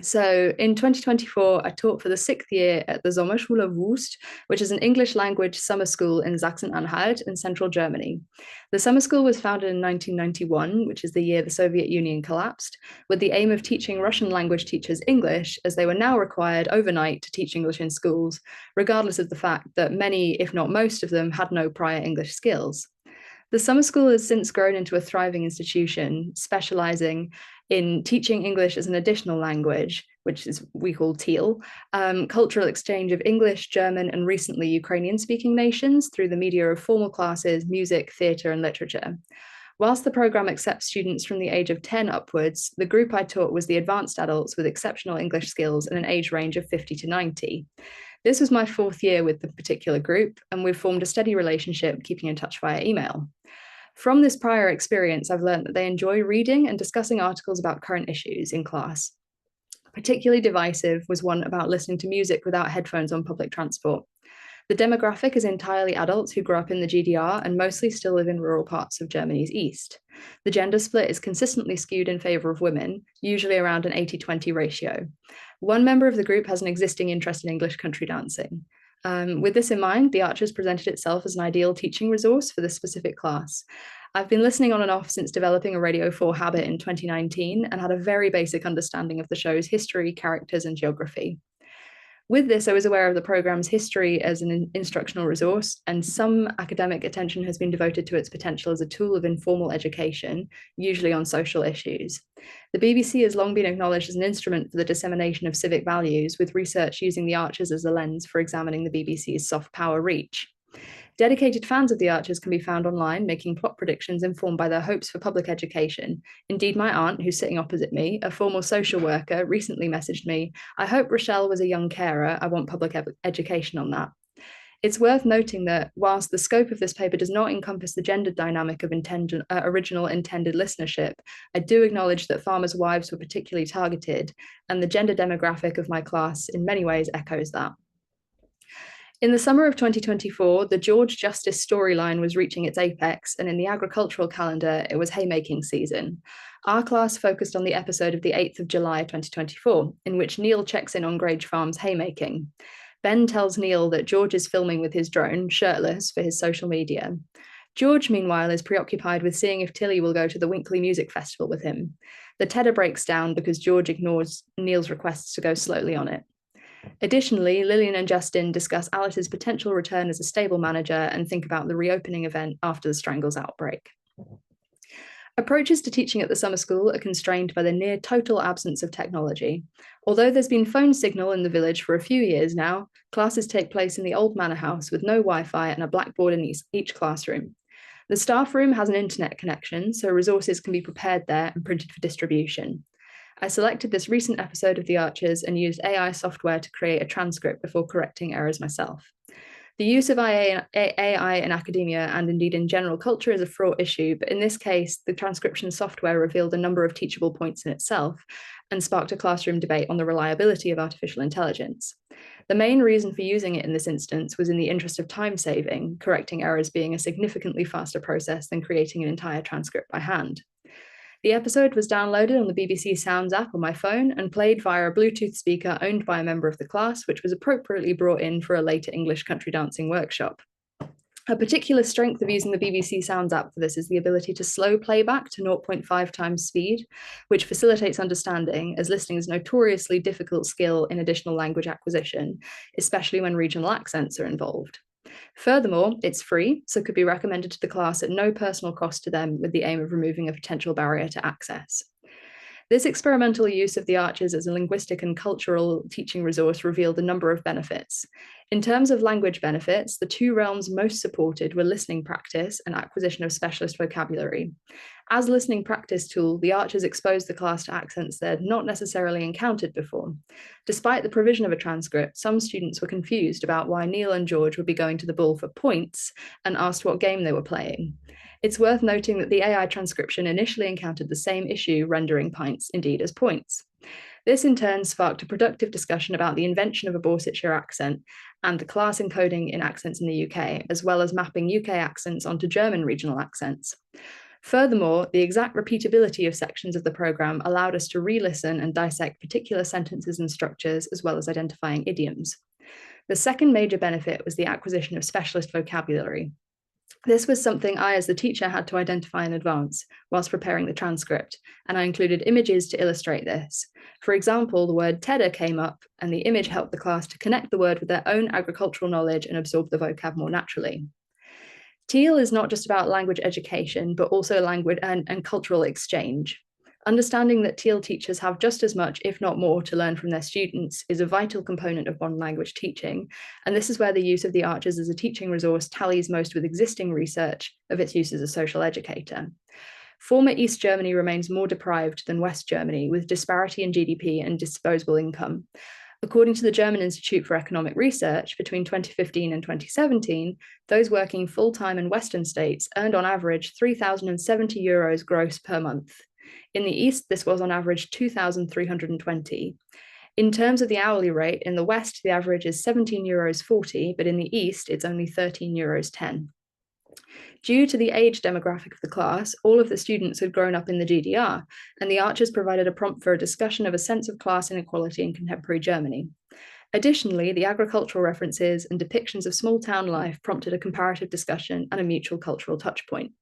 So in 2024, I taught for the 6th year at the Sommerschule Wust, which is an English language summer school in Sachsen-Anhalt in central Germany. The summer school was founded in 1991, which is the year the Soviet Union collapsed, with the aim of teaching Russian language teachers English, as they were now required overnight to teach English in schools, regardless of the fact that many, if not most of them, had no prior English skills. The summer school has since grown into a thriving institution, specializing in teaching English as an additional language, which is we call TEAL, cultural exchange of English, German, and recently Ukrainian-speaking nations through the media of formal classes, music, theatre, and literature. Whilst the programme accepts students from the age of 10 upwards, the group I taught was the advanced adults with exceptional English skills and an age range of 50 to 90. This was my 4th year with the particular group, and we've formed a steady relationship, keeping in touch via email. From this prior experience, I've learned that they enjoy reading and discussing articles about current issues in class. Particularly divisive was one about listening to music without headphones on public transport. The demographic is entirely adults who grew up in the GDR and mostly still live in rural parts of Germany's east. The gender split is consistently skewed in favour of women, usually around an 80-20 ratio. One member of the group has an existing interest in English country dancing. With this in mind, the Archers presented itself as an ideal teaching resource for this specific class. I've been listening on and off since developing a Radio 4 habit in 2019 and had a very basic understanding of the show's history, characters, and geography. With this, I was aware of the programme's history as an instructional resource, and some academic attention has been devoted to its potential as a tool of informal education, usually on social issues. The BBC has long been acknowledged as an instrument for the dissemination of civic values, with research using the Archers as a lens for examining the BBC's soft power reach. Dedicated fans of the Archers can be found online making plot predictions informed by their hopes for public education. Indeed, my aunt, who's sitting opposite me, a former social worker, recently messaged me, "I hope Rochelle was a young carer. I want public education on that." It's worth noting that whilst the scope of this paper does not encompass the gender dynamic of original intended listenership, I do acknowledge that farmers' wives were particularly targeted, and the gender demographic of my class in many ways echoes that. In the summer of 2024, the George Justice storyline was reaching its apex, and in the agricultural calendar, it was haymaking season. Our class focused on the episode of the 8th of July 2024, in which Neil checks in on Grange Farm's haymaking. Ben tells Neil that George is filming with his drone, shirtless, for his social media. George, meanwhile, is preoccupied with seeing if Tilly will go to the Winkley Music Festival with him. The tedder breaks down because George ignores Neil's requests to go slowly on it. Additionally, Lillian and Justin discuss Alice's potential return as a stable manager and think about the reopening event after the Strangles outbreak. Approaches to teaching at the summer school are constrained by the near total absence of technology. Although there's been phone signal in the village for a few years now, classes take place in the old manor house with no Wi-Fi and a blackboard in each classroom. The staff room has an internet connection, so resources can be prepared there and printed for distribution. I selected this recent episode of The Archers and used AI software to create a transcript before correcting errors myself. The use of AI in academia and indeed in general culture is a fraught issue, but in this case, the transcription software revealed a number of teachable points in itself and sparked a classroom debate on the reliability of artificial intelligence. The main reason for using it in this instance was in the interest of time saving, correcting errors being a significantly faster process than creating an entire transcript by hand. The episode was downloaded on the BBC Sounds app on my phone and played via a Bluetooth speaker owned by a member of the class, which was appropriately brought in for a later English country dancing workshop. A particular strength of using the BBC Sounds app for this is the ability to slow playback to 0.5 times speed, which facilitates understanding, as listening is a notoriously difficult skill in additional language acquisition, especially when regional accents are involved. Furthermore, it's free, so could be recommended to the class at no personal cost to them with the aim of removing a potential barrier to access. This experimental use of the Archers as a linguistic and cultural teaching resource revealed a number of benefits. In terms of language benefits, the two realms most supported were listening practice and acquisition of specialist vocabulary. As a listening practice tool, the Archers exposed the class to accents they had not necessarily encountered before. Despite the provision of a transcript, some students were confused about why Neil and George would be going to the ball for points and asked what game they were playing. It's worth noting that the AI transcription initially encountered the same issue, rendering pints indeed as points. This in turn sparked a productive discussion about the invention of a Borsetshire accent and the class encoding in accents in the UK, as well as mapping UK accents onto German regional accents. Furthermore, the exact repeatability of sections of the programme allowed us to re-listen and dissect particular sentences and structures, as well as identifying idioms. The second major benefit was the acquisition of specialist vocabulary. This was something I, as the teacher, had to identify in advance whilst preparing the transcript, and I included images to illustrate this. For example, the word tedder came up, and the image helped the class to connect the word with their own agricultural knowledge and absorb the vocab more naturally. TEAL is not just about language education, but also language and cultural exchange. Understanding that TEAL teachers have just as much, if not more, to learn from their students is a vital component of modern language teaching, and this is where the use of the Archers as a teaching resource tallies most with existing research of its use as a social educator. Former East Germany remains more deprived than West Germany, with disparity in GDP and disposable income. According to the German Institute for Economic Research, between 2015 and 2017, those working full-time in Western states earned on average €3,070 gross per month. In the East, this was on average 2,320. In terms of the hourly rate, in the West, the average is €17.40, but in the East, it's only €13.10. Due to the age demographic of the class, all of the students had grown up in the GDR, and the Archers provided a prompt for a discussion of a sense of class inequality in contemporary Germany. Additionally, the agricultural references and depictions of small town life prompted a comparative discussion and a mutual cultural touchpoint.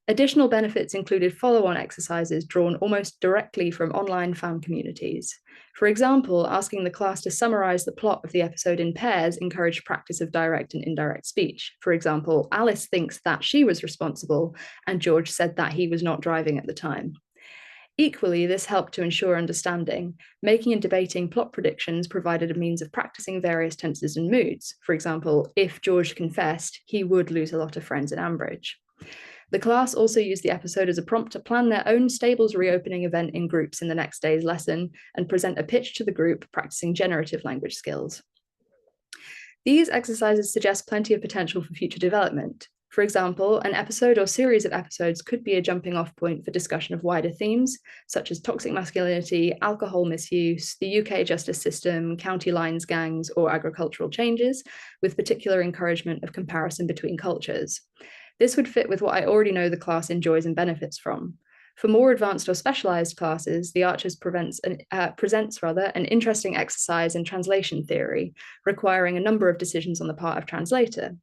Additional benefits included follow-on exercises drawn almost directly from online fan communities. For example, asking the class to summarize the plot of the episode in pairs encouraged practice of direct and indirect speech. For example, Alice thinks that she was responsible, and George said that he was not driving at the time. Equally, this helped to ensure understanding. Making and debating plot predictions provided a means of practicing various tenses and moods. For example, if George confessed, he would lose a lot of friends in Ambridge. The class also used the episode as a prompt to plan their own stables reopening event in groups in the next day's lesson and present a pitch to the group, practicing generative language skills. These exercises suggest plenty of potential for future development. For example, an episode or series of episodes could be a jumping off point for discussion of wider themes, such as toxic masculinity, alcohol misuse, the UK justice system, county lines gangs, or agricultural changes, with particular encouragement of comparison between cultures. This would fit with what I already know the class enjoys and benefits from. For more advanced or specialized classes, the Archers presents an interesting exercise in translation theory, requiring a number of decisions on the part of translator.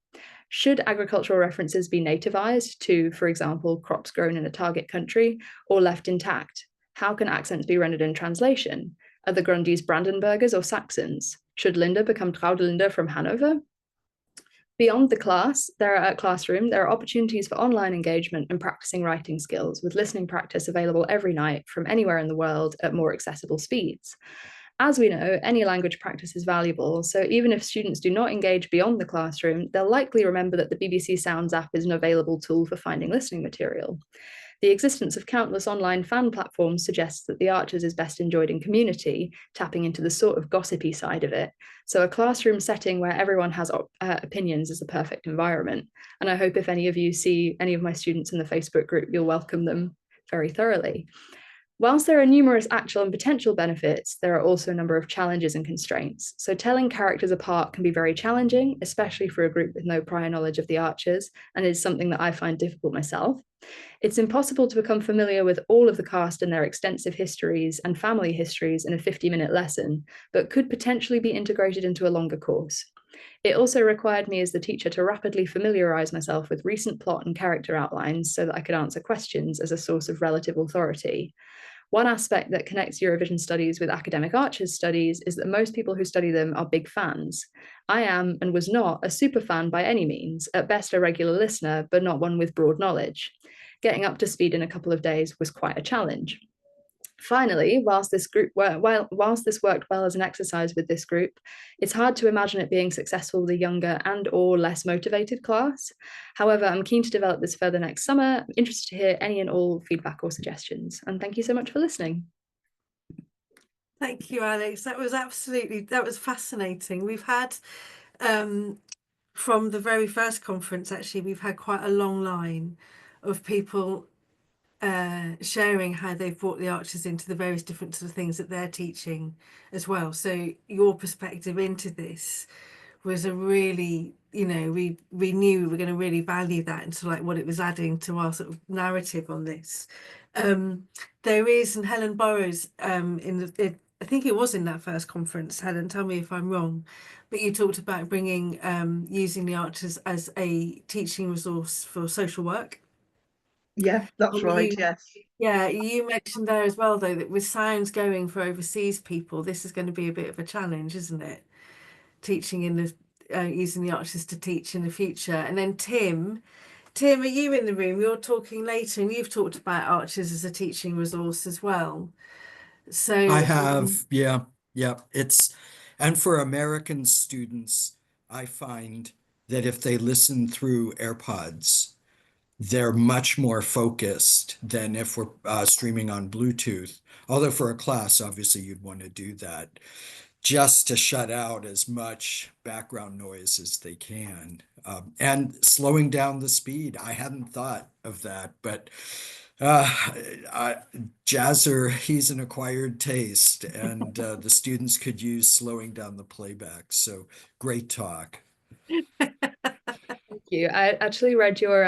Should agricultural references be nativized to, for example, crops grown in a target country, or left intact? How can accents be rendered in translation? Are the Grundys Brandenburgers or Saxons? Should Lynda become Traudelinde from Hanover? Beyond the classroom, there are opportunities for online engagement and practicing writing skills, with listening practice available every night from anywhere in the world at more accessible speeds. As we know, any language practice is valuable, so even if students do not engage beyond the classroom, they'll likely remember that the BBC Sounds app is an available tool for finding listening material. The existence of countless online fan platforms suggests that the Archers is best enjoyed in community, tapping into the sort of gossipy side of it. So a classroom setting where everyone has opinions is a perfect environment. And I hope if any of you see any of my students in the Facebook group, you'll welcome them very thoroughly. Whilst there are numerous actual and potential benefits, there are also a number of challenges and constraints. So telling characters apart can be very challenging, especially for a group with no prior knowledge of the Archers, and is something that I find difficult myself. It's impossible to become familiar with all of the cast and their extensive histories and family histories in a 50-minute lesson, but could potentially be integrated into a longer course. It also required me as the teacher to rapidly familiarize myself with recent plot and character outlines so that I could answer questions as a source of relative authority. One aspect that connects Eurovision studies with academic Archers studies is that most people who study them are big fans. I am and was not a super fan by any means, at best a regular listener, but not one with broad knowledge. Getting up to speed in a couple of days was quite a challenge. Finally, whilst this worked well as an exercise with this group, it's hard to imagine it being successful with a younger and or less motivated class. However, I'm keen to develop this further next summer. I'm interested to hear any and all feedback or suggestions. And thank you so much for listening. Thank you, Alex. That was fascinating. We've had, from the very first conference, actually, we've had quite a long line of people sharing how they've brought the Archers into the various different sort of things that they're teaching as well. So your perspective into this was a really, we knew we were going to really value that and sort of like what it was adding to our sort of narrative on this. There is, and Helen Burrows, I think it was in that first conference, Helen, tell me if I'm wrong, but you talked about bringing, using the Archers as a teaching resource for social work. Yeah, that's right. Yes. Yeah, you mentioned there as well, though, that with sounds going for overseas people, this is going to be a bit of a challenge, isn't it? Teaching in the using the Archers to teach in the future. And then Tim, are you in the room? You're talking later, and you've talked about Archers as a teaching resource as well. So I have, yeah. And for American students, I find that if they listen through AirPods, they're much more focused than if we're streaming on Bluetooth. Although for a class, obviously you'd want to do that just to shut out as much background noise as they can. And slowing down the speed. I hadn't thought of that, but Jazzer, he's an acquired taste, and the students could use slowing down the playback. So great talk. Thank you. I actually read your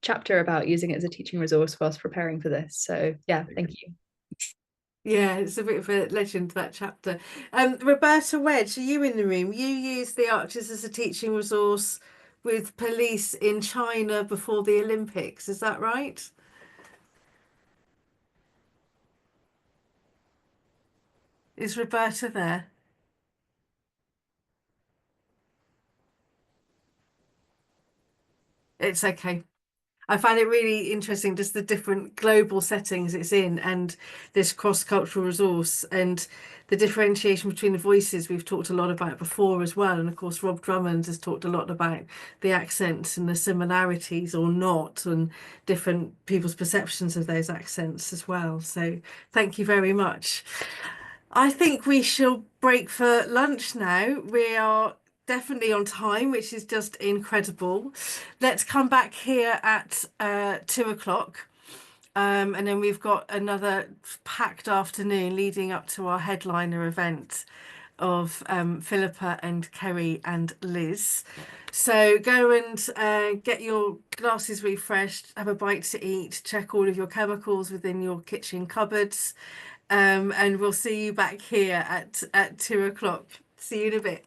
chapter about using it as a teaching resource whilst preparing for this. So yeah, thank you. Yeah, it's a bit of a legend, that chapter. Roberta Wedge, are you in the room? You used the Archers as a teaching resource with police in China before the Olympics, is that right? Is Roberta there? It's okay. I find it really interesting, just the different global settings it's in, and this cross-cultural resource, and the differentiation between the voices we've talked a lot about before as well. And of course, Rob Drummond has talked a lot about the accents and the similarities or not, and different people's perceptions of those accents as well. So thank you very much. I think we shall break for lunch now. We are definitely on time, which is just incredible. Let's come back here at 2 o'clock. And then we've got another packed afternoon leading up to our headliner event of Philippa and Kerry and Liz. So go and get your glasses refreshed, have a bite to eat, check all of your chemicals within your kitchen cupboards. And we'll see you back here at 2 o'clock. See you in a bit.